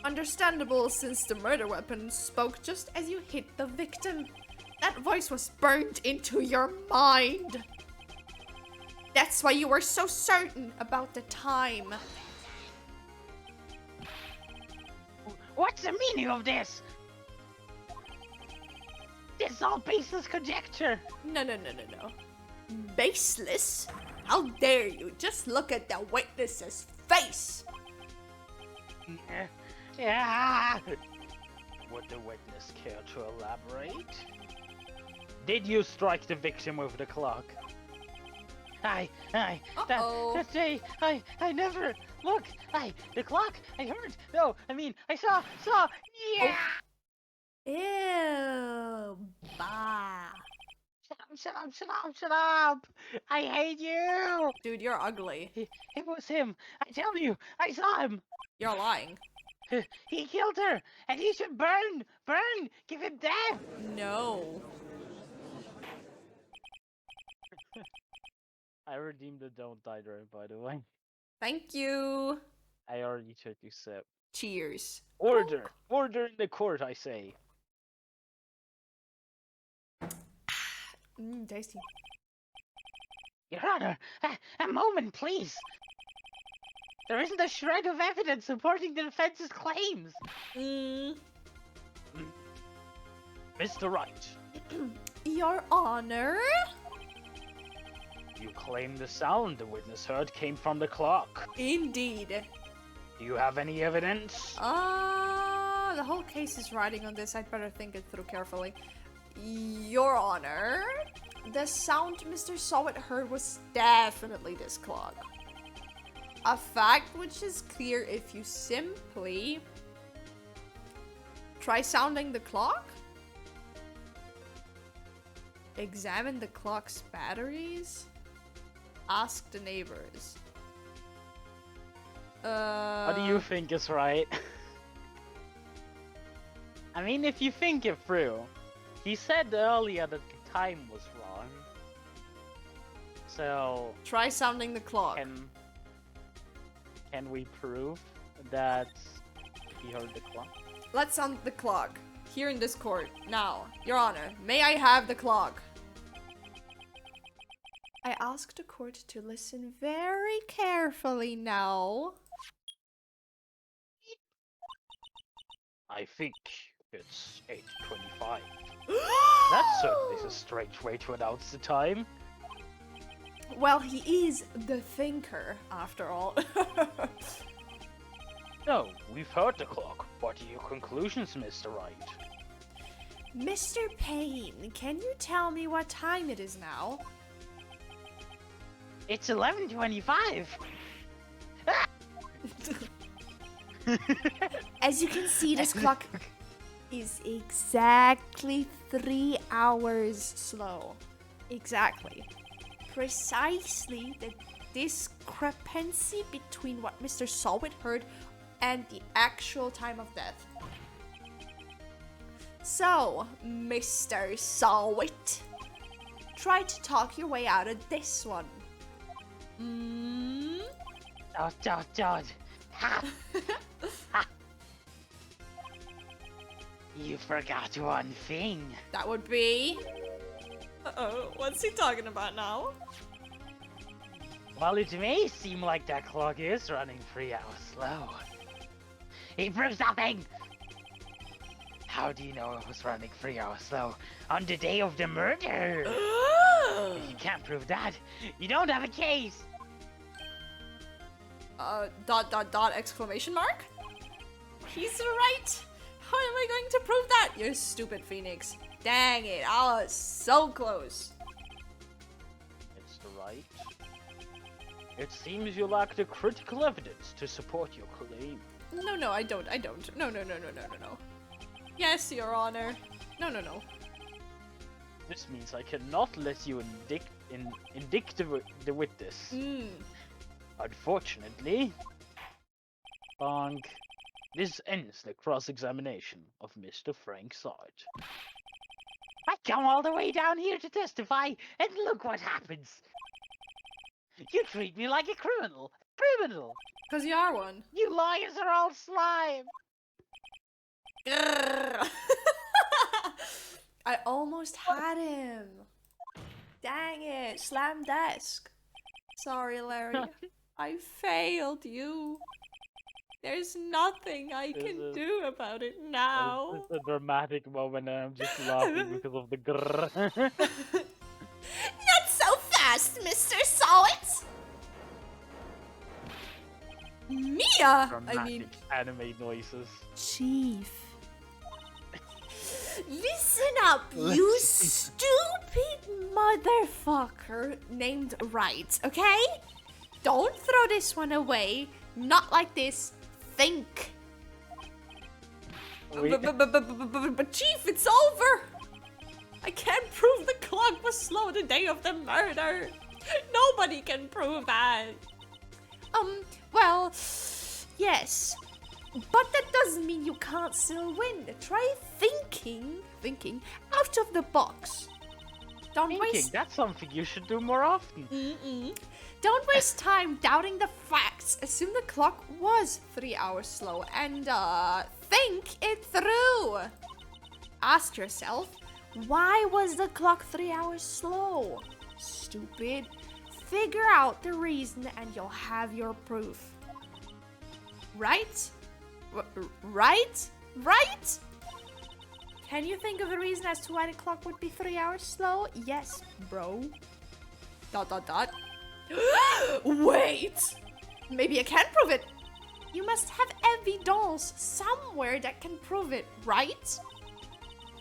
Understandable, since the murder weapon spoke just as you hit the victim. That voice was burned into your mind. That's why you were so certain about the time. What's the meaning of this? This is all baseless conjecture. No. Baseless? How dare you? Just look at the witness's face. Yeah. Would the witness care to elaborate? Did you strike the victim with the clock? Uh-oh. That day, I never, look, the clock, I heard, no, I mean, I saw, yeah! Ew. Bah. Shut up! I hate you! Dude, you're ugly. It was him, I tell you, I saw him! You're lying. He killed her, and he should burn, give him death! No. I redeemed the don't die drone, by the way. Thank you. I already took a sip. Cheers. Order! Order in the court, I say. Tasty. Your Honor, a moment, please! There isn't a shred of evidence supporting the defense's claims! Mr. Wright, Your Honor? you claim the sound the witness heard came from the clock. Indeed. Do you have any evidence? The whole case is riding on this. I'd better think it through carefully. Your Honor, the sound Mr. Sawit heard was definitely this clock. A fact which is clear if you simply try sounding the clock, examine the clock's batteries, ask the neighbors. What do you think is right? I mean, if you think it through, he said earlier that the time was wrong. So Try sounding the clock. can we prove that he heard the clock? Let's sound the clock. Here in this court. Now, Your Honor, may I have the clock? I ask the court to listen very carefully now. I think it's 8:25. That certainly is a strange way to announce the time. Well, he is the thinker, after all. No, we've heard the clock. What are your conclusions, Mr. Wright? Mr. Payne, can you tell me what time it is now? It's 11:25. As you can see, this clock is exactly 3 hours slow. Exactly. Precisely the discrepancy between what Mr. Sawit heard and the actual time of death. So, Mr. Sawit, try to talk your way out of this one. Dot. Ha. Ha. You forgot one thing. That would be... Uh-oh, what's he talking about now? While it may seem like that clock is running 3 hours slow, it proves nothing! How do you know it was running 3 hours slow on the day of the murder? If you can't prove that, you don't have a case! Exclamation mark? He's right! How am I going to prove that? You stupid Phoenix. Dang it, I was so close. Mr. Wright, it seems you lack the critical evidence to support your claim. No, I don't. No. Yes, Your Honor. No. This means I cannot let you indict the witness. Unfortunately, bonk. This ends the cross-examination of Mr. Frank Sarge. I come all the way down here to testify, and look what happens. You treat me like a criminal. Criminal! Because you are one. You lawyers are all slime. I almost had him. Dang it, slam desk. Sorry, Larry. I failed you. There's nothing I This can is- do about it now. It's a dramatic moment and I'm just laughing because of the grrr. Not so fast, Mr. Solid! Mia! Dramatic anime noises. Chief. Listen up, you stupid motherfucker named Wright, okay? Don't throw this one away. Not like this. Think. Wait. But Chief, it's over. I can't prove the clock was slow the day of the murder. Nobody can prove that. Well, yes. But that doesn't mean you can't still win. Try thinking out of the box. Don't waste. That's something you should do more often. Don't waste time doubting the facts. Assume the clock was 3 hours slow and think it through. Ask yourself, why was the clock 3 hours slow? Stupid. Figure out the reason and you'll have your proof. Right? Right? Can you think of a reason as to why the clock would be 3 hours slow? Yes, bro. ... Wait! Maybe I can prove it. You must have evidence somewhere that can prove it, right?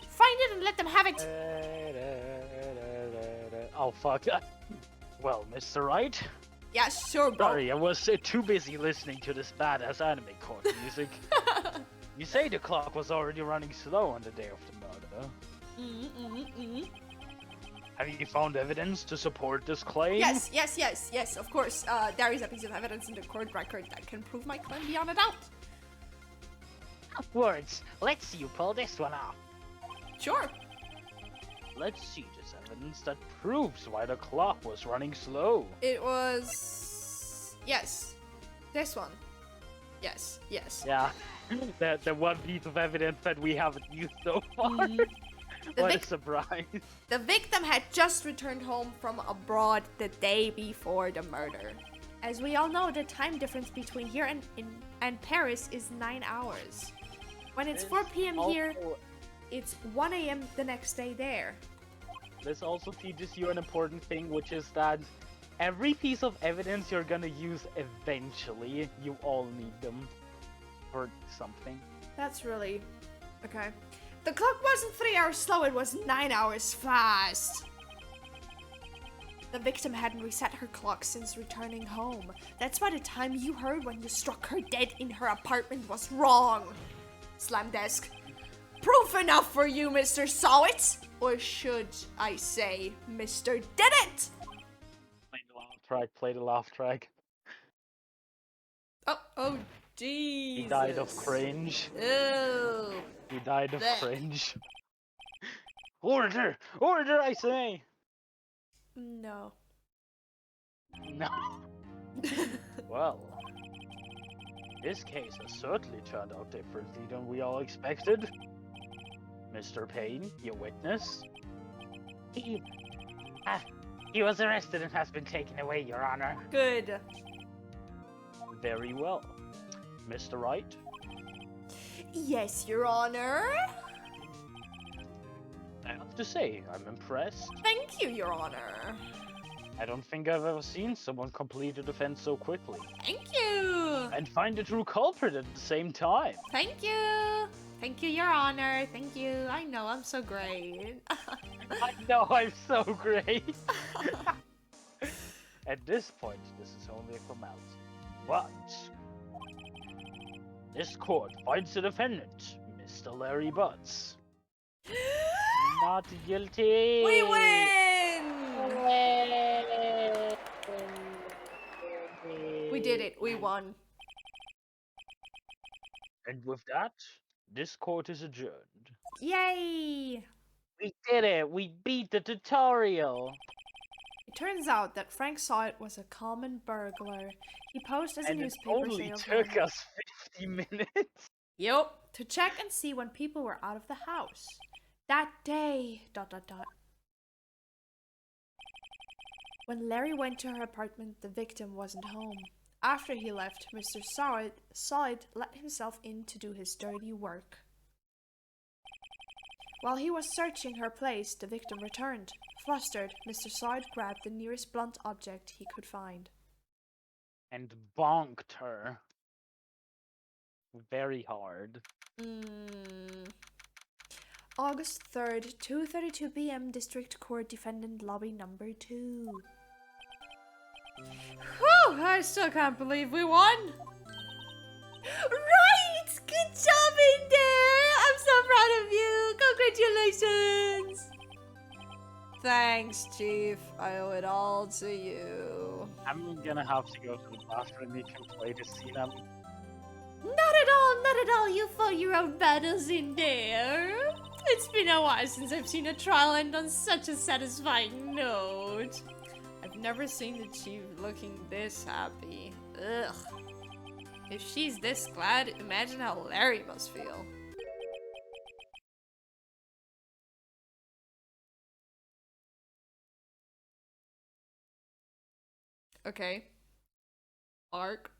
Find it and let them have it. Oh fuck. Well, Mr. Wright? Yeah, sure, bro. Sorry, I was too busy listening to this badass anime chord music. You say the clock was already running slow on the day of the murder. Have you found evidence to support this claim? Yes, of course. There is a piece of evidence in the court record that can prove my claim beyond a doubt. Words. Let's see you pull this one off. Sure. Let's see this evidence that proves why the clock was running slow. It was... Yes. This one. Yes. Yeah. the one piece of evidence that we haven't used so far. What a surprise. The victim had just returned home from abroad the day before the murder. As we all know, the time difference between here and Paris is 9 hours. When it's 4 p.m. here, it's 1 a.m. the next day there. This also teaches you an important thing, which is that every piece of evidence you're gonna use eventually, you all need them for something. That's really... okay. The clock wasn't 3 hours slow, it was 9 hours fast. The victim hadn't reset her clock since returning home. That's why the time you heard when you struck her dead in her apartment was wrong. Slam desk. Proof enough for you, Mr. Saw It? Or should I say, Mr. Did It? Play the laugh track. Oh, Jesus. He died of cringe. Ew. He died of Blech. cringe. Order! Order, I say! No. No. Well, this case has certainly turned out differently than we all expected. Mr. Payne, your witness? He was arrested and has been taken away, Your Honor. Good. Very well. Mr. Wright? Yes, Your Honor. I have to say, I'm impressed. Thank you, Your Honor. I don't think I've ever seen someone complete a defense so quickly. Thank you. And find the true culprit at the same time. Thank you. Thank you, Your Honor. Thank you. I know, I'm so great. I know, I'm so great. At this point, this is only a formality. But this court finds the defendant, Mr. Larry Butts, not guilty. We win! We did it. We won. And with that, this court is adjourned. Yay! We did it! We beat the tutorial! It turns out that Frank Saw It was a common burglar. He posed as a And it newspaper only salesman. took us 50 minutes. Yup, to check and see when people were out of the house. That day, ... When Larry went to her apartment, the victim wasn't home. After he left, Mr. Sod let himself in to do his dirty work. While he was searching her place, the victim returned. Flustered, Mr. Sod grabbed the nearest blunt object he could find. And bonked her. Very hard. August 3rd, 2:32 p.m. District Court Defendant Lobby Number 2. Whew! I still can't believe we won! Right! Good job in there! I'm so proud of you! Congratulations! Thanks, Chief. I owe it all to you. I'm gonna have to go to the bathroom. You can play the scene. Not at all, not at all. You fought your own battles in there. It's been a while since I've seen a trial end on such a satisfying note. I've never seen the Chief looking this happy. Ugh. If she's this glad, imagine how Larry must feel. Okay. Mark.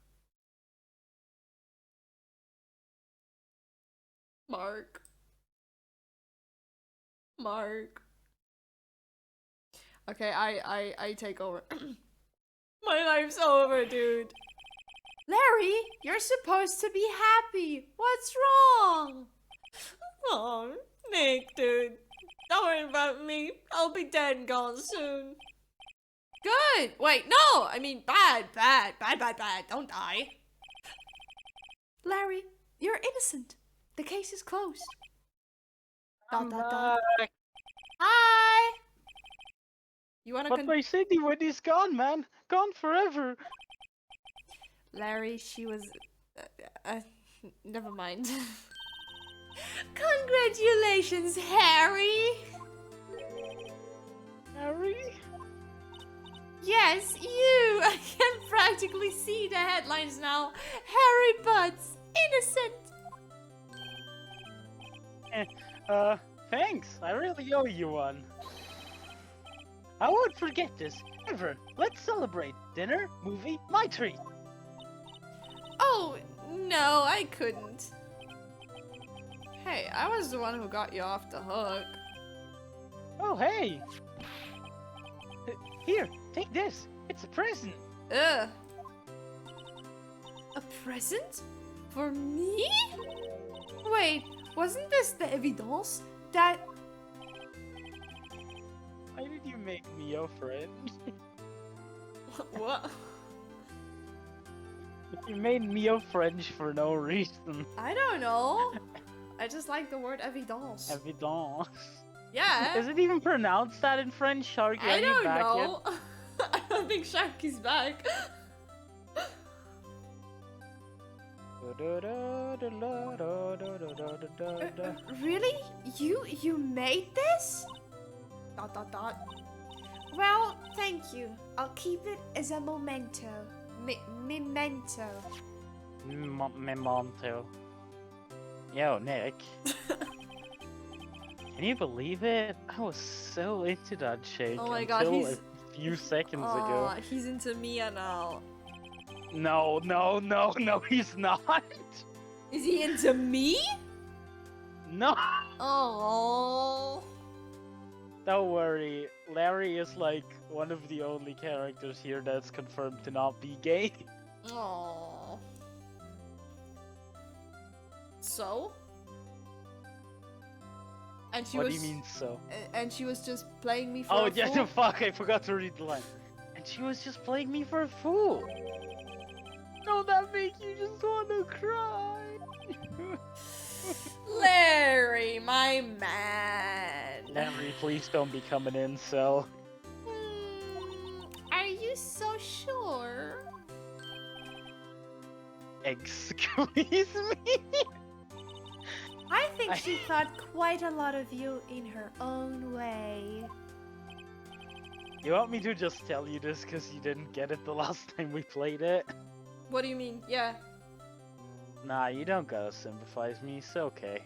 Okay, I take over. My life's over, dude. Larry, you're supposed to be happy. What's wrong? Oh, Nick, dude. Don't worry about me. I'll be dead and gone soon. Good. Wait, no. I mean, bad. Don't die. Larry, you're innocent. The case is closed. ... Hi. You wanna? But my city when he's gone, man. Gone forever. Larry, she was... never mind. Congratulations, Harry! Harry? Yes, you! I can practically see the headlines now. Harry Butts, innocent! Thanks. I really owe you one. I won't forget this, ever. Let's celebrate. Dinner, movie, my treat. Oh, no, I couldn't. Hey, I was the one who got you off the hook. Oh, hey. Here, take this. It's a present. Ugh. A present? For me? Wait, wasn't this the evidence that... Why did you make me your friend? What? You made me your French for no reason. I don't know. I just like the word evidence. Evidence. Yeah. Is it even pronounced that in French? Sharky, I are you don't back know. I don't think Sharky's back. Really? You made this? ... Well, thank you. I'll keep it as a memento. Memento. Memento. Yo, Nick. Can you believe it? I was so into that shake Oh my god, until he's... a few seconds ago. He's into Mia now. No, he's not. Is he into me? No. Oh. Don't worry, Larry is like one of the only characters here that's confirmed to not be gay. Oh. So? And she What was... do you mean so? And she was just playing me for Oh a yeah, fool? fuck, I forgot to read the line. And she was just playing me for a fool. Don't that make you just want to cry? Larry, my man. Larry, please don't become an incel. Are you so sure? Excuse me? I think she thought quite a lot of you in her own way. You want me to just tell you this because you didn't get it the last time we played it? What do you mean? Yeah. Nah, you don't gotta sympathize me, it's okay.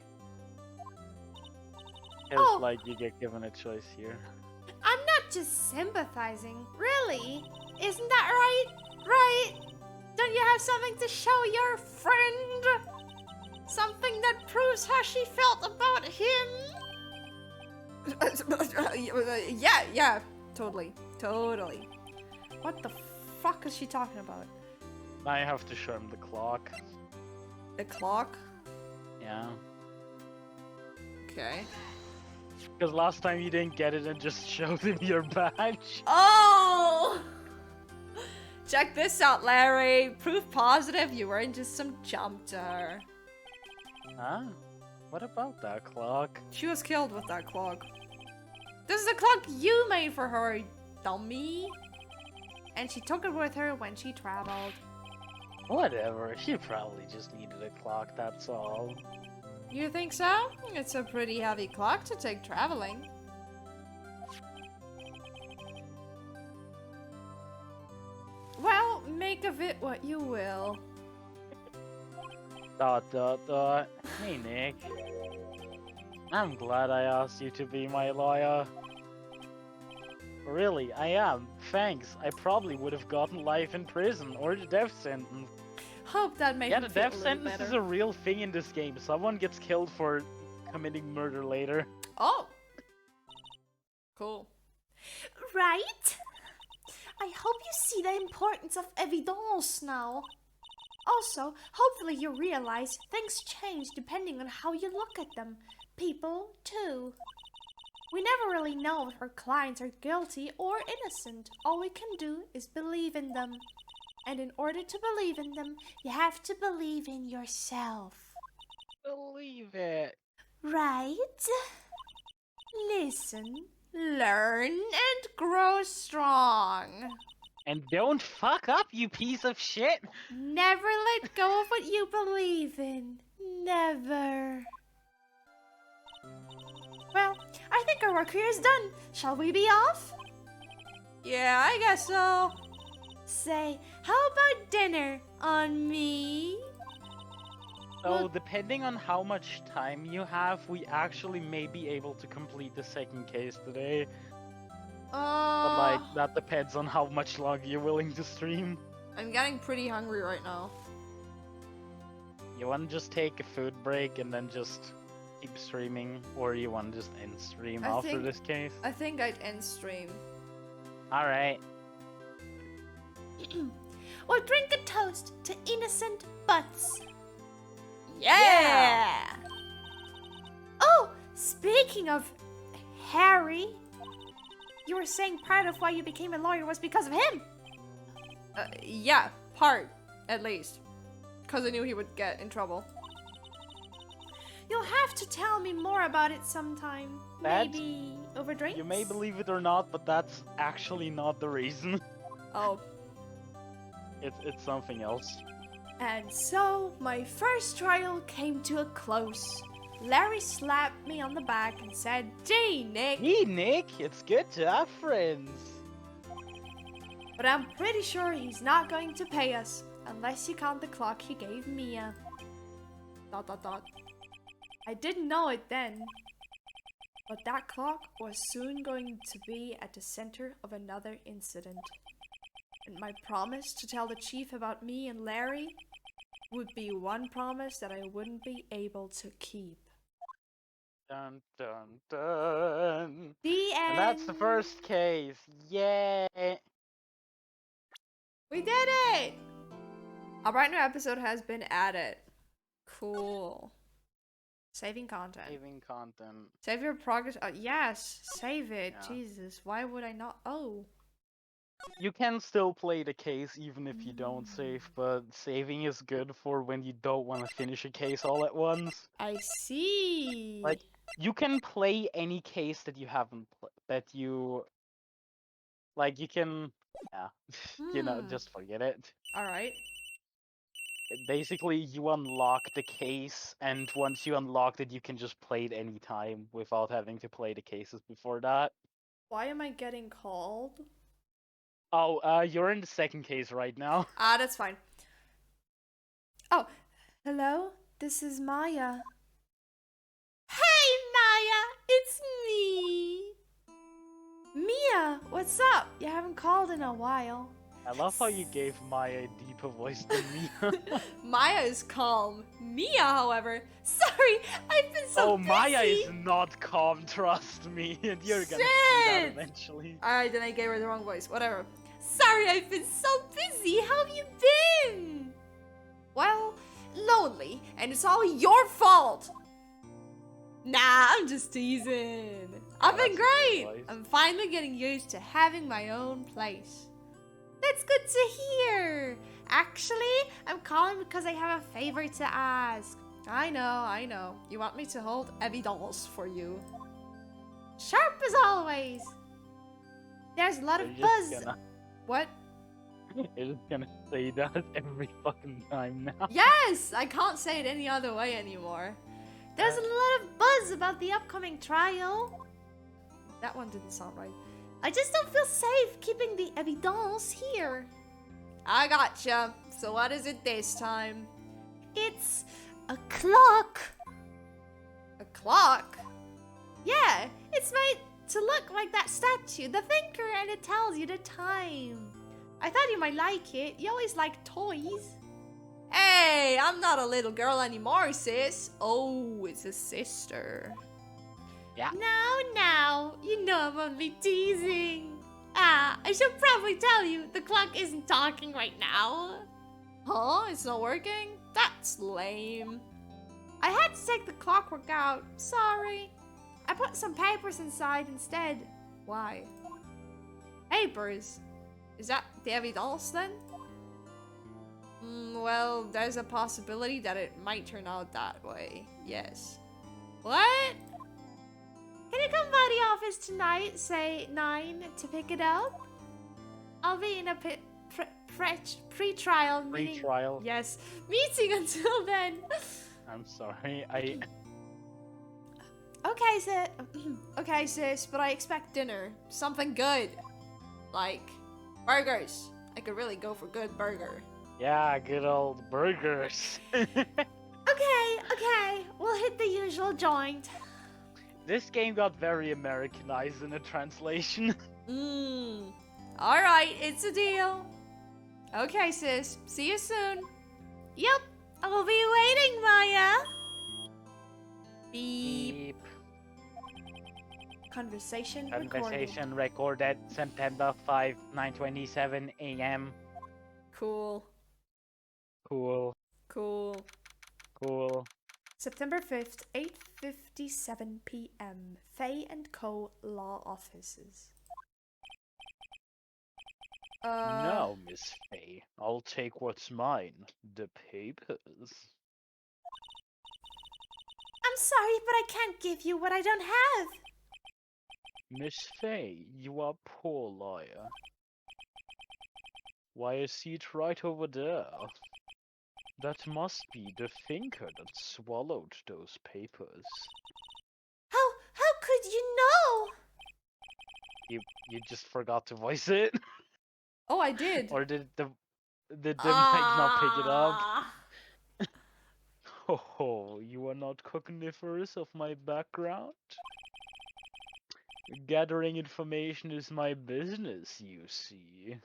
Because, Oh. like, you get given a choice here. I'm not just sympathizing. Really? Isn't that right? Right? Don't you have something to show your friend? Something that proves how she felt about him? Yeah, totally. What the fuck is she talking about? I have to show him the clock. The clock? Yeah. Okay. Because last time you didn't get it and just showed him your badge. Oh! Check this out, Larry. Proof positive you weren't just some jumper. Huh? What about that clock? She was killed with that clock. This is a clock you made for her, dummy. And she took it with her when she traveled. Whatever, she probably just needed a clock, that's all. You think so? It's a pretty heavy clock to take traveling. Well, make of it what you will. ... Hey, Nick. I'm glad I asked you to be my lawyer. Really, I am. Thanks. I probably would have gotten life in prison or the death sentence. Hope that made Yeah, him the feel a death little sentence better. is a real thing in this game. Someone gets killed for committing murder later. Oh! Cool. Right? I hope you see the importance of evidence now. Also, hopefully you realize things change depending on how you look at them. People, too. We never really know if our clients are guilty or innocent. All we can do is believe in them. And in order to believe in them, you have to believe in yourself. Believe it. Right? Listen, learn, and grow strong. And don't fuck up, you piece of shit! Never let go of what you believe in. Never. Well, I think our work here is done. Shall we be off? Yeah, I guess so. Say, how about dinner on me? So, Well- depending on how much time you have, we actually may be able to complete the second case today. But, like, that depends on how much longer you're willing to stream. I'm getting pretty hungry right now. You want to just take a food break and then just keep streaming? Or you want to just end stream I after think- this case? I think I'd end stream. Alright. We'll drink a toast to innocent butts. Yeah! Oh, speaking of Harry, you were saying part of why you became a lawyer was because of him. Yeah, part, at least. Because I knew he would get in trouble. You'll have to tell me more about it sometime. That- Maybe over drinks? You may believe it or not, but that's actually not the reason. Oh. It's something else. And so, my first trial came to a close. Larry slapped me on the back and said, "Gee, Nick." Hey, Nick, it's good to have friends. But I'm pretty sure he's not going to pay us, unless you count the clock he gave Mia. ... I didn't know it then, but that clock was soon going to be at the center of another incident. And my promise to tell the chief about me and Larry would be one promise that I wouldn't be able to keep. Dun dun dun. The end. And that's the first case. Yay! We did it! A brand new episode has been added. Cool. Saving content. Saving content. Save your progress. Yes, save it. Yeah. Jesus, why would I not? Oh. You can still play the case even if you don't save, but saving is good for when you don't want to finish a case all at once. I see. Like, you can play any case that you haven't that you like. You can, yeah, you know, just forget it. All right. Basically, you unlock the case, and once you unlock it, you can just play it anytime without having to play the cases before that. Why am I getting called? Oh, you're in the second case right now. Ah, that's fine. Oh, hello? This is Maya. Hey, Maya! It's what's up? You haven't called in a while. I love how you gave Maya a deeper voice than me. Maya is calm. Mia, however, sorry, I've been so Oh, busy. Maya is not calm, trust me. And you're gonna see that Shit! eventually. Alright, then I gave her the wrong voice. Whatever. Sorry, I've been so busy. How have you been? Well, lonely, and it's all your fault. Nah, I'm just teasing. I've been That's a good great. voice. I'm finally getting used to having my own place. That's good to hear. Actually, I'm calling because I have a favor to ask. I know. You want me to hold evidence for you. Sharp as always. There's a lot of buzz. What? You're just gonna say that every fucking time now. Yes, I can't say it any other way anymore. There's a lot of buzz about the upcoming trial. That one didn't sound right. I just don't feel safe keeping the evidence here. I gotcha. So what is it this time? It's a clock. A clock? Yeah, it's made to look like that statue, the thinker, and it tells you the time. I thought you might like it. You always like toys. Hey, I'm not a little girl anymore, sis. Oh, it's a sister. Yeah. Now, you know I'm only teasing. Ah, I should probably tell you, the clock isn't talking right now. Huh? It's not working? That's lame. I had to take the clockwork out. Sorry. I put some papers inside instead. Why? Papers? Is that the evidence then? Well, there's a possibility that it might turn out that way. Yes. What? Can you come by the office tonight, say 9, to pick it up? I'll be in a pre-trial meeting. Pre-trial? Yes, meeting until then. I'm sorry, Okay, sis. Okay, sis, but I expect dinner. Something good. Like burgers. I could really go for good burger. Yeah, good old burgers. Okay. We'll hit the usual joint. This game got very Americanized in the translation. Alright, it's a deal. Okay, sis. See you soon. Yep, I will be waiting, Maya. Beep. Conversation recorded September 5, 9:27 a.m. Cool. Cool. September 5th, 8:57 p.m. Faye & Co. Law Offices. No, Miss Faye. I'll take what's mine. The papers. I'm sorry, but I can't give you what I don't have. Miss Faye, you are poor liar. Why, I see it right over there. That must be the thinker that swallowed those papers. How could you know? You just forgot to voice it? Oh, I did. Or did the mic not pick it up? Oh, you are not cogniferous of my background? Gathering information is my business, you see.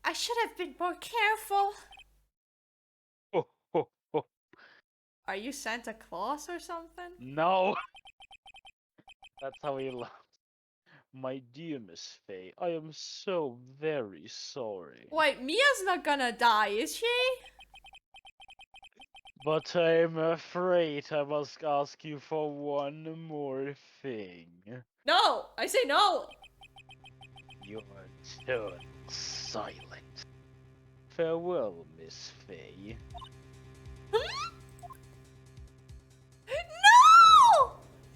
I should have been more careful. Oh. Are you Santa Claus or something? No! That's how he laughs. My dear Miss Faye, I am so very sorry. Wait, Mia's not gonna die, is she? But I'm afraid I must ask you for one more thing. No! I say no! You're so silent. Farewell, Miss Faye. No!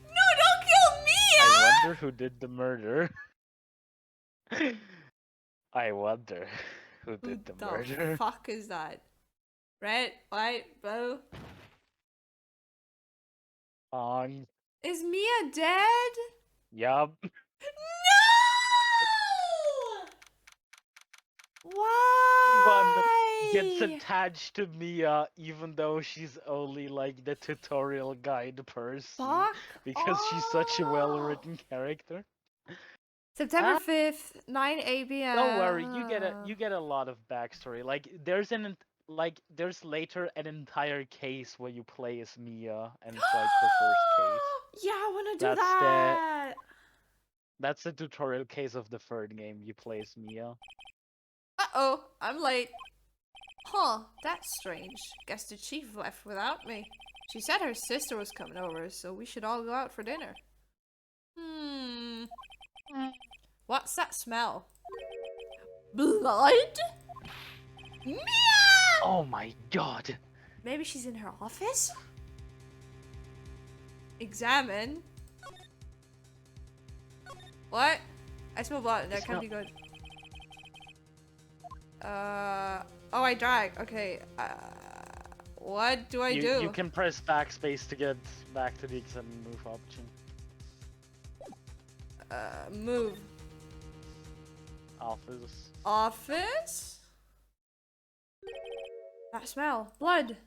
No, don't kill Mia! I wonder who did the murder. I wonder who did the murder. Who the fuck is that? Red, white, blue? Is Mia dead? Yup. No! Why? Gets attached to Mia even though she's only like the tutorial guide person. Fuck Because she's such a well-written character. September 5th, 9 p.m. Don't worry, you get a lot of backstory. Like there's later an entire case where you play as Mia, and it's like her first case. Yeah, I want to do That's that. That's the tutorial case of the third game. You play as Mia. Uh-oh, I'm late. Huh, that's strange. Guess the chief left without me. She said her sister was coming over, so we should all go out for dinner. What's that smell? Blood? Mia! Oh my god. Maybe she's in her office? Examine. What? I smell blood. That can't be good. Oh, I drag. Okay. What do I do? You can press backspace to get back to the examine move option. Move. Office. Office? That smell. Blood.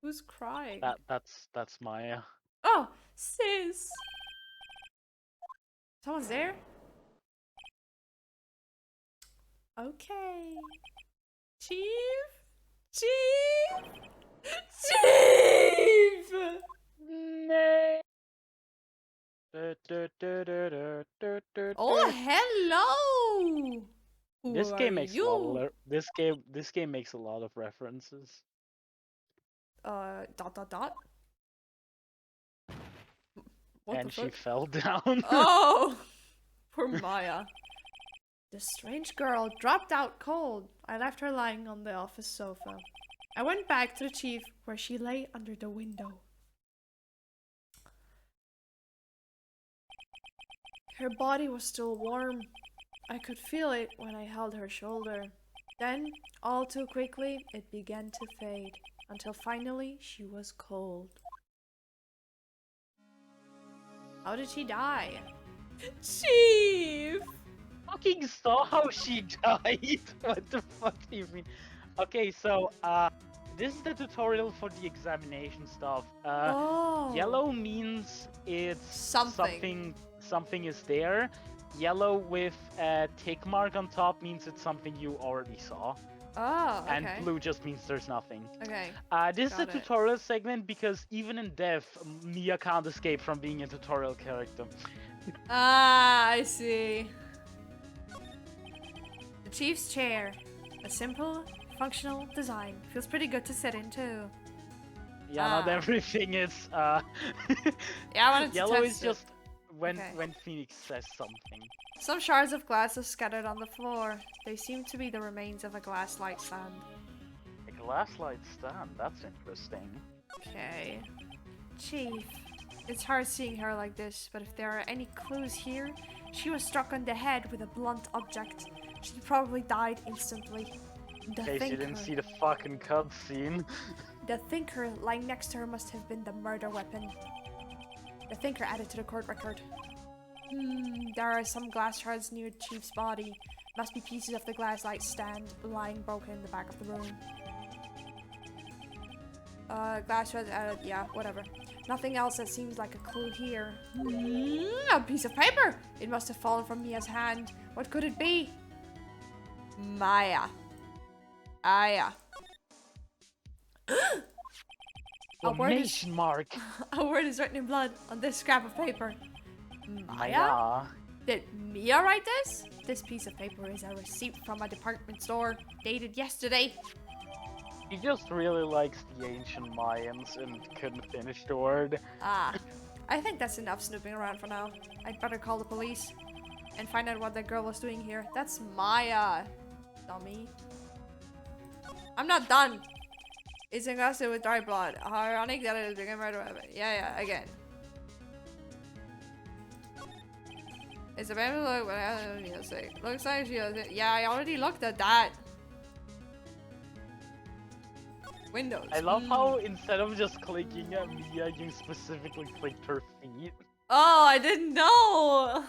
Who's crying? That's Maya. Oh, sis. Someone's there? Okay. Chief? Chief? Chief! Oh, hello! This Who game are makes you? a lot of this game makes a lot of references. Dot. What And the she fuck? fell down. Oh! Poor Maya. The strange girl dropped out cold. I left her lying on the office sofa. I went back to the chief, where she lay under the window. Her body was still warm. I could feel it when I held her shoulder. Then, all too quickly, it began to fade, until finally she was cold. How did she die? Chief! Fucking saw how she died. What the fuck do you mean? Okay, so this is the tutorial for the examination stuff. Yellow means it's something is there. Yellow with a tick mark on top means it's something you already saw. Oh, okay. And blue just means there's nothing. Okay. This is a tutorial segment because even in death, Mia can't escape from being a tutorial character. Ah, I see. The chief's chair. A simple, functional design. Feels pretty good to sit in too. Yeah, not everything is. Yeah, I wanted to Yellow test is just when Okay. Phoenix says something. Some shards of glass are scattered on the floor. They seem to be the remains of a glass light stand. A glass light stand. That's interesting. Okay. Chief. It's hard seeing her like this, but if there are any clues here, she was struck on the head with a blunt object. She probably died instantly. In case you didn't see the fucking cutscene. The thinker lying next to her must have been the murder weapon. The thinker added to the court record. There are some glass shards near Chief's body. Must be pieces of the glass light stand lying broken in the back of the room. Glass shards added, yeah, whatever. Nothing else that seems like a clue here. A piece of paper! It must have fallen from Mia's hand. What could it be? Maya. Aya. Formation mark. A word is written in blood on this scrap of paper. Maya? Maya? Did Mia write this? This piece of paper is a receipt from a department store, dated yesterday. He just really likes the ancient Mayans and couldn't finish the word. Ah, I think that's enough snooping around for now. I'd better call the police and find out what that girl was doing here. That's Maya, dummy. I'm not done. It's encrusted with dry blood. How ironic that it is became murder weapon. Yeah, again. It's a baby look, but I don't need to say. Looks like she has it. Yeah, I already looked at that. Windows. I love how instead of just clicking at Mia, you specifically clicked her feet. Oh, I didn't know.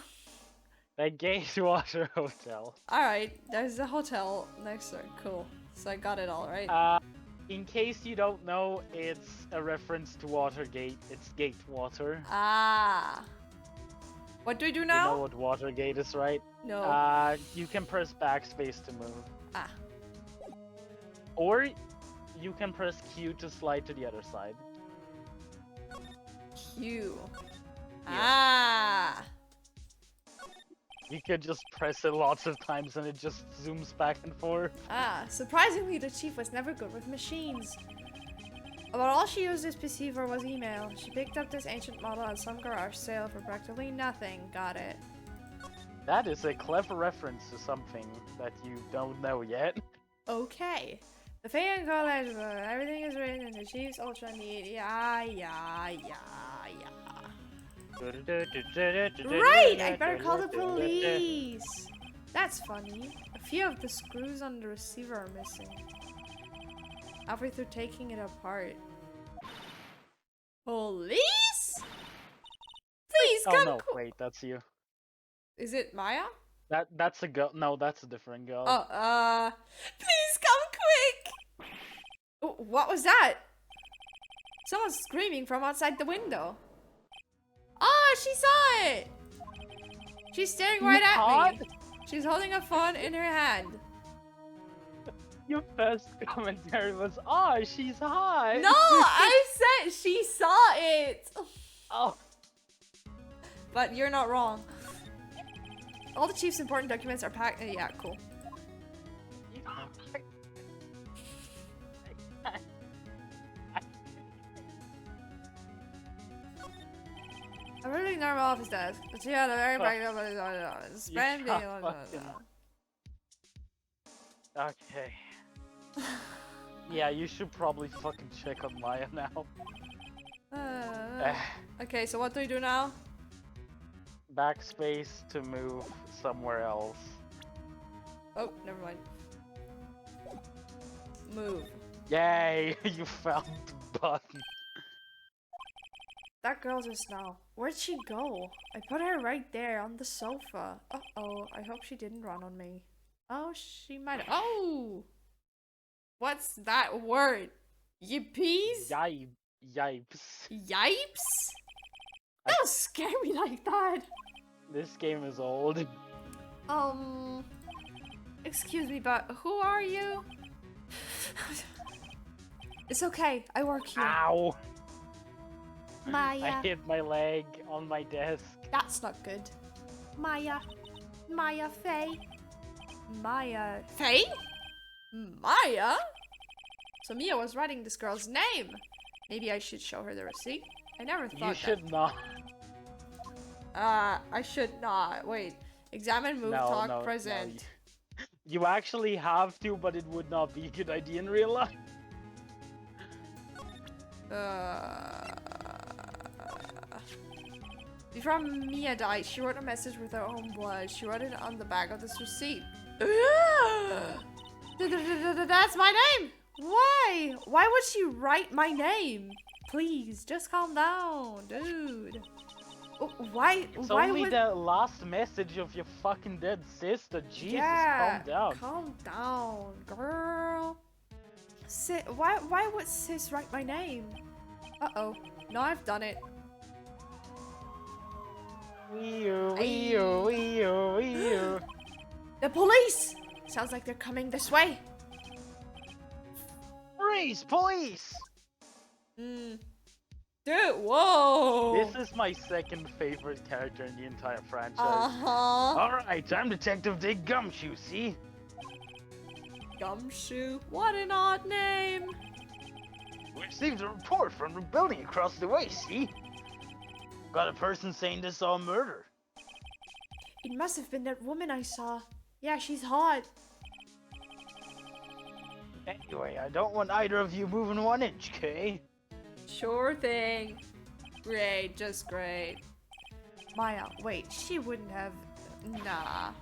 That Gatewater Hotel. Alright, there's a hotel next door. Cool. So I got it all, right? In case you don't know, it's a reference to Watergate. It's gate water. Ah. What do we do You now? know what Watergate is, right? No. You can press backspace to move. Ah. Or you can press Q to slide to the other side. Q. Yeah. Ah. You could just press it lots of times and it just zooms back and forth. Ah. Surprisingly, the chief was never good with machines. About all she used this PC for was email. She picked up this ancient model at some garage sale for practically nothing. Got it. That is a clever reference to something that you don't know yet. Okay. The fan college book. Everything is written in the chief's ultra neat. Yeah. Right! I better call the police! That's funny. A few of the screws on the receiver are missing. Halfway through taking it apart. Police? Please Oh come no, wait, that's you. Is it Maya? That's a girl. No, that's a different girl. Oh, please come quick! Oh, what was that? Someone's screaming from outside the window. Oh, she saw it! She's staring right at me. She's holding a phone in her hand. Your first commentary was, "Oh, she's hot." No, I said she saw it. Oh. But you're not wrong. All the chief's important documents are packed. Yeah, cool. A really normal office desk, but she had a very spending. Okay. Yeah, you should probably fucking check on Maya now. Okay, so what do we do now? Backspace to move somewhere else. Oh, never mind. Move. Yay! You found the button. That girl just now. Where'd she go? I put her right there on the sofa. Uh-oh, I hope she didn't run on me. Oh, she might. Oh! What's that word? Yippies? Yipes. Yipes? Don't scare me like that. This game is old. Excuse me, but who are you? It's okay, I work here. Ow! Maya. I hit my leg on my desk. That's not good. Maya. Maya Faye. Maya. Faye? Maya? So Mia was writing this girl's name. Maybe I should show her the receipt. I never thought You should not. I should not. Wait. Examine, move, talk, present. No, you actually have to, but it would not be a good idea in real life. Before Mia died, she wrote a message with her own blood. She wrote it on the back of this receipt. That's my name! Why? Why would she write my name? Please, just calm down, dude. Why? It's why only would... the last message of your fucking dead sister. Jesus, calm down. Calm down, girl. Why would sis write my name? Uh-oh. Now I've done it. The police! Sounds like they're coming this way. Freeze, police! Dude, whoa! This is my second favorite character in the entire franchise. Alright, I'm Detective Dick Gumshoe, see? Gumshoe? What an odd name! We received a report from the building across the way, see? Got a person saying they saw a murder. It must have been that woman I saw. Yeah, she's hot. Anyway, I don't want either of you moving 1 inch, okay? Sure thing. Great, just great. Maya, wait, she wouldn't have... Nah.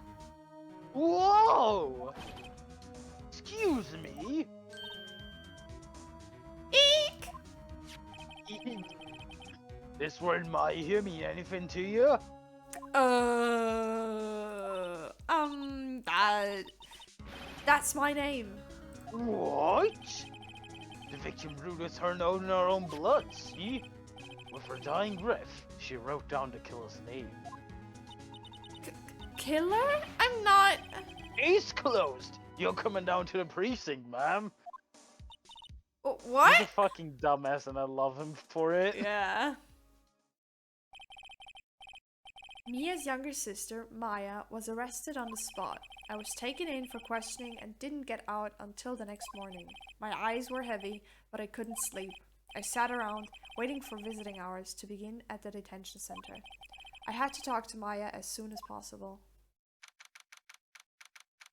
Whoa! Excuse me? Eek! This word might hear mean anything to you? That's my name. What? The victim brewed with her own blood, see? With her dying breath, she wrote down the killer's name. Killer? I'm not... Case closed! You're coming down to the precinct, ma'am. What? He's a fucking dumbass and I love him for it. Yeah. Mia's younger sister, Maya, was arrested on the spot. I was taken in for questioning and didn't get out until the next morning. My eyes were heavy, but I couldn't sleep. I sat around, waiting for visiting hours to begin at the detention center. I had to talk to Maya as soon as possible.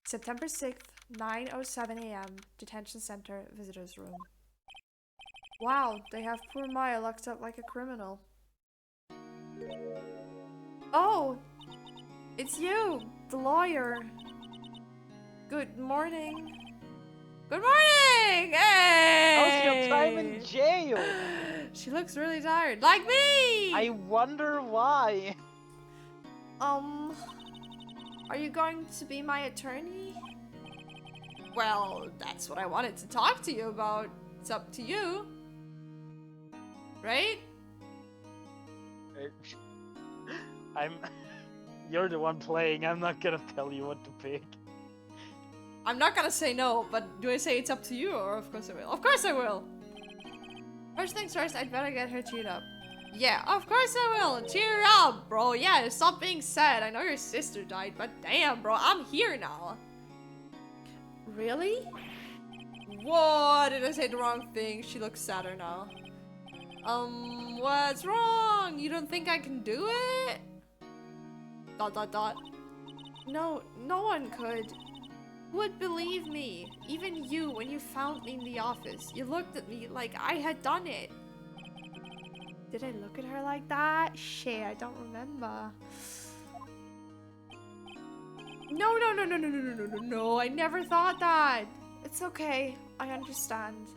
September 6th, 9:07 a.m., detention center, visitor's room. Wow, they have poor Maya locked up like a criminal. Oh, it's you, the lawyer. Good morning. Good morning! Hey! How's your time in jail? She looks really tired, like me! I wonder why. Are you going to be my attorney? Well, that's what I wanted to talk to you about. It's up to you. Right? You're the one playing, I'm not gonna tell you what to pick. I'm not gonna say no, but do I say it's up to you, or of course I will? Of course I will! First things first, I'd better get her cheered up. Yeah, of course I will! Cheer up, bro! Yeah, stop being sad. I know your sister died, but damn, bro, I'm here now. Really? Whoa, did I say the wrong thing? She looks sadder now. What's wrong? You don't think I can do it? ... No, no one could. Who would believe me? Even you, when you found me in the office. You looked at me like I had done it. Did I look at her like that? Shit, I don't remember. No, I never thought that. It's okay, I understand.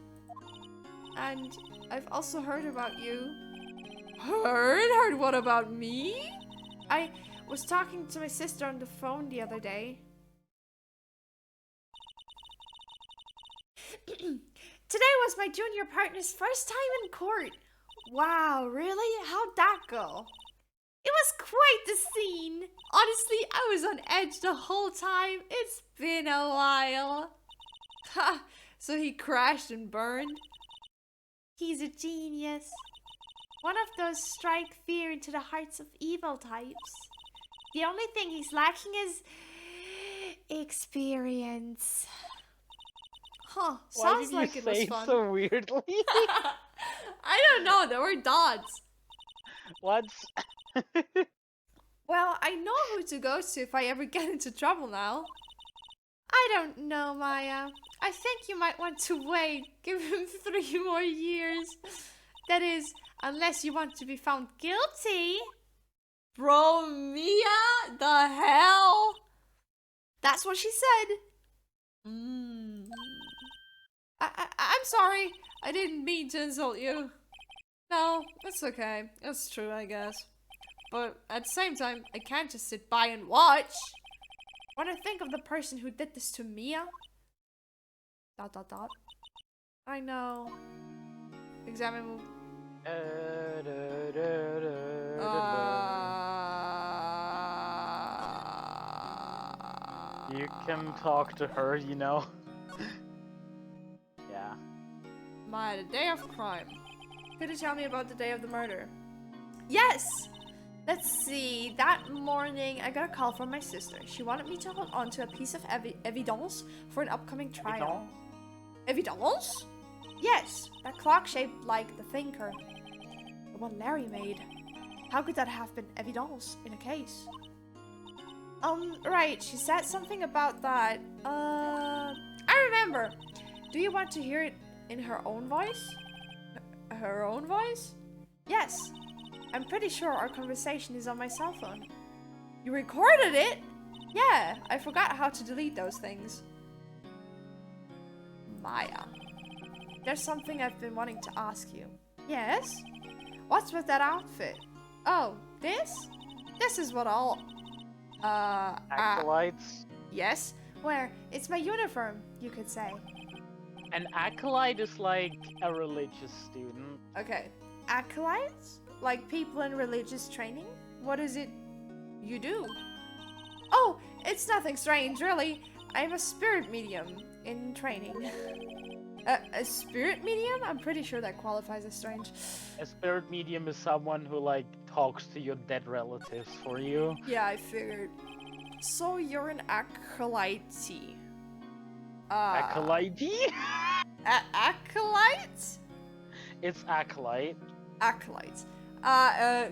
And I've also heard about you. Heard what about me? I was talking to my sister on the phone the other day. Today was my junior partner's first time in court. Wow, really? How'd that go? It was quite the scene. Honestly, I was on edge the whole time. It's been a while. Ha! So he crashed and burned? He's a genius. One of those strike fear into the hearts of evil types. The only thing he's lacking is experience. Huh, sounds like it was fun. Why did you say it so weirdly? I don't know, there were dots. What? Well, I know who to go to if I ever get into trouble now. I don't know, Maya. I think you might want to wait. Give him 3 more years. That is, unless you want to be found guilty. Bro, Mia? The hell? That's what she said. I'm sorry. I didn't mean to insult you. No, it's okay. It's true, I guess. But at the same time, I can't just sit by and watch. When I think of the person who did this to Mia... ... I know. Examine... You can talk to her, you know. Yeah. The day of crime. Could you tell me about the day of the murder? Yes! Let's see. That morning, I got a call from my sister. She wanted me to hold on to a piece of evidence for an upcoming trial. Evidence? Yes, that clock shaped like the thinker. The one Larry made. How could that have been evidence in a case? Right, she said something about that. I remember. Do you want to hear it in her own voice? Her own voice? Yes. I'm pretty sure our conversation is on my cell phone. You recorded it? Yeah, I forgot how to delete those things. Maya. There's something I've been wanting to ask you. Yes? What's with that outfit? Oh, this? This is what all... Acolytes? Yes? Where? It's my uniform, you could say. An acolyte is like a religious student. Okay. Acolytes? Like people in religious training? What is it you do? Oh, it's nothing strange, really. I'm a spirit medium in training. A spirit medium? I'm pretty sure that qualifies as strange. A spirit medium is someone who like talks to your dead relatives for you. Yeah, I figured. So you're an acolyte. Acolyte? Acolyte? It's acolyte. Acolyte.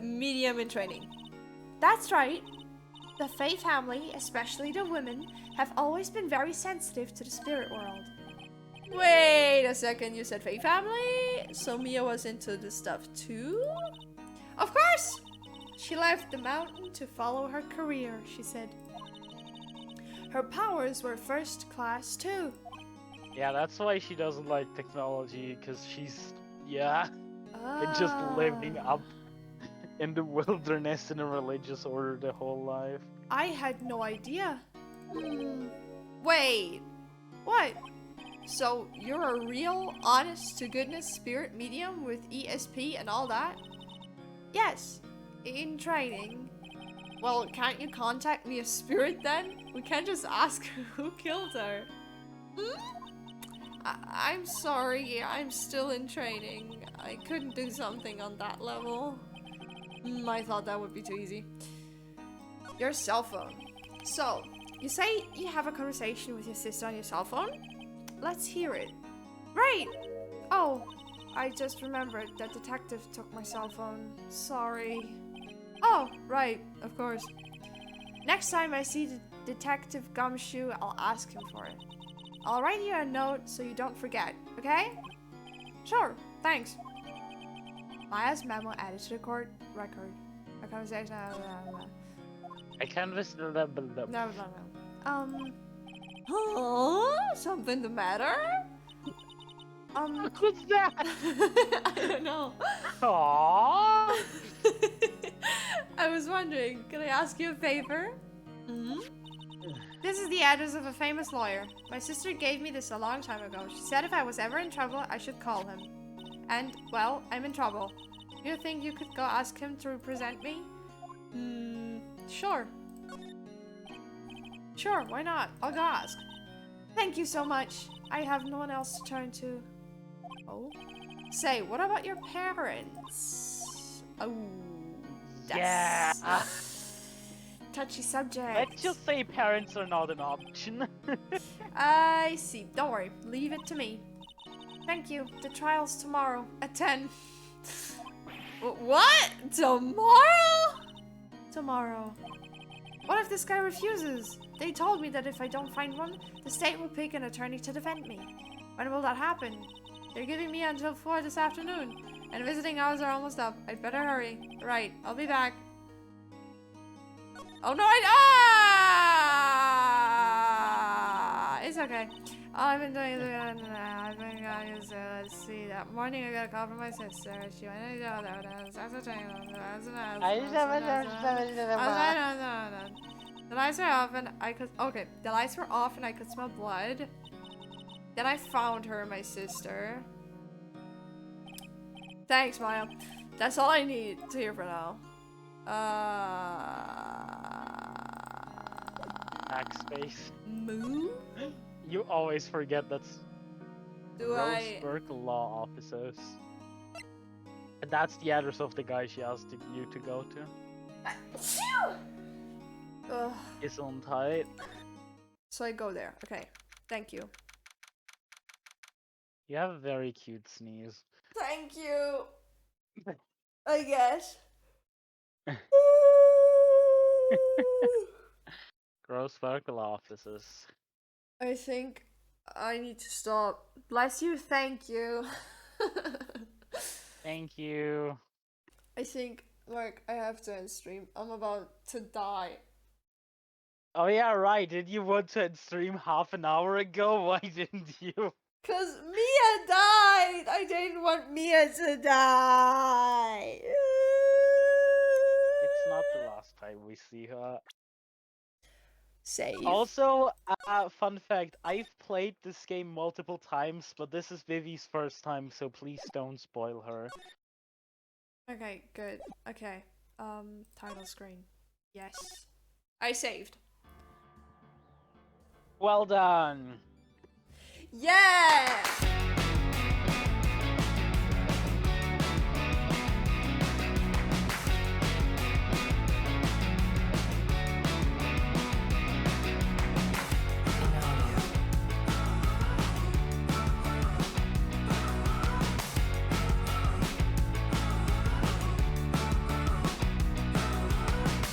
Medium in training. That's right. The Fae family, especially the women, have always been very sensitive to the spirit world. Wait a second, you said Fae family? So Mia was into this stuff too? Of course! She left the mountain to follow her career, she said. Her powers were first class too. Yeah, that's why she doesn't like technology, because she's, been just living up in the wilderness in a religious order the whole life. I had no idea. Wait, what? So you're a real, honest-to-goodness spirit medium with ESP and all that? Yes, in training. Well, can't you contact me a spirit then? We can't just ask who killed her. I'm sorry, I'm still in training. I couldn't do something on that level. I thought that would be too easy. Your cell phone. So, you say you have a conversation with your sister on your cell phone? Let's hear it. Right! Oh, I just remembered that detective took my cell phone. Sorry. Oh, right, of course. Next time I see Detective Gumshoe, I'll ask him for it. I'll write you a note so you don't forget, okay? Sure, thanks. Maya's memo added to the court record. A conversation. I can't listen. No. Huh? Something the matter? What's that? I don't know. Aww. I was wondering, can I ask you a favor? This is the address of a famous lawyer. My sister gave me this a long time ago. She said if I was ever in trouble, I should call him. And, well, I'm in trouble. You think you could go ask him to represent me? Sure. Sure, why not? I'll go ask. Thank you so much. I have no one else to turn to. Oh? Say, what about your parents? Oh, that's touchy subject. Let's just say parents are not an option. I see. Don't worry. Leave it to me. Thank you. The trial's tomorrow at 10. What? Tomorrow? Tomorrow. What if this guy refuses? They told me that if I don't find one, the state will pick an attorney to defend me. When will that happen? They're giving me until 4 this afternoon, and visiting hours are almost up. I'd better hurry. Right, I'll be back. Oh no, it's okay. All I've been doing is I've been going to let's see. That morning I got a call from my sister. She went to go there. The lights were off and I could. Okay, the lights were off and I could smell blood. Then I found her, my sister. Thanks, Maya. That's all I need to hear for now. Backspace. Move? You always forget that's Do Roseburg Law Officers. And that's the address of the guy she asked you to go to. Ugh. Gesundheit. So I go there. Okay. Thank you. You have a very cute sneeze. Thank you. I guess. Roseburg Law Officers. I think I need to stop. Bless you. Thank you. Thank you. I think, like, I have to end stream. I'm about to die. Oh yeah, right. Did you want to end stream half an hour ago? Why didn't you? Cause Mia died! I didn't want Mia to die! It's not the last time we see her. Save. Also, fun fact, I've played this game multiple times, but this is Vivi's first time, so please don't spoil her. Okay, good. Okay. Title screen. Yes. I saved. Well done! Yeah!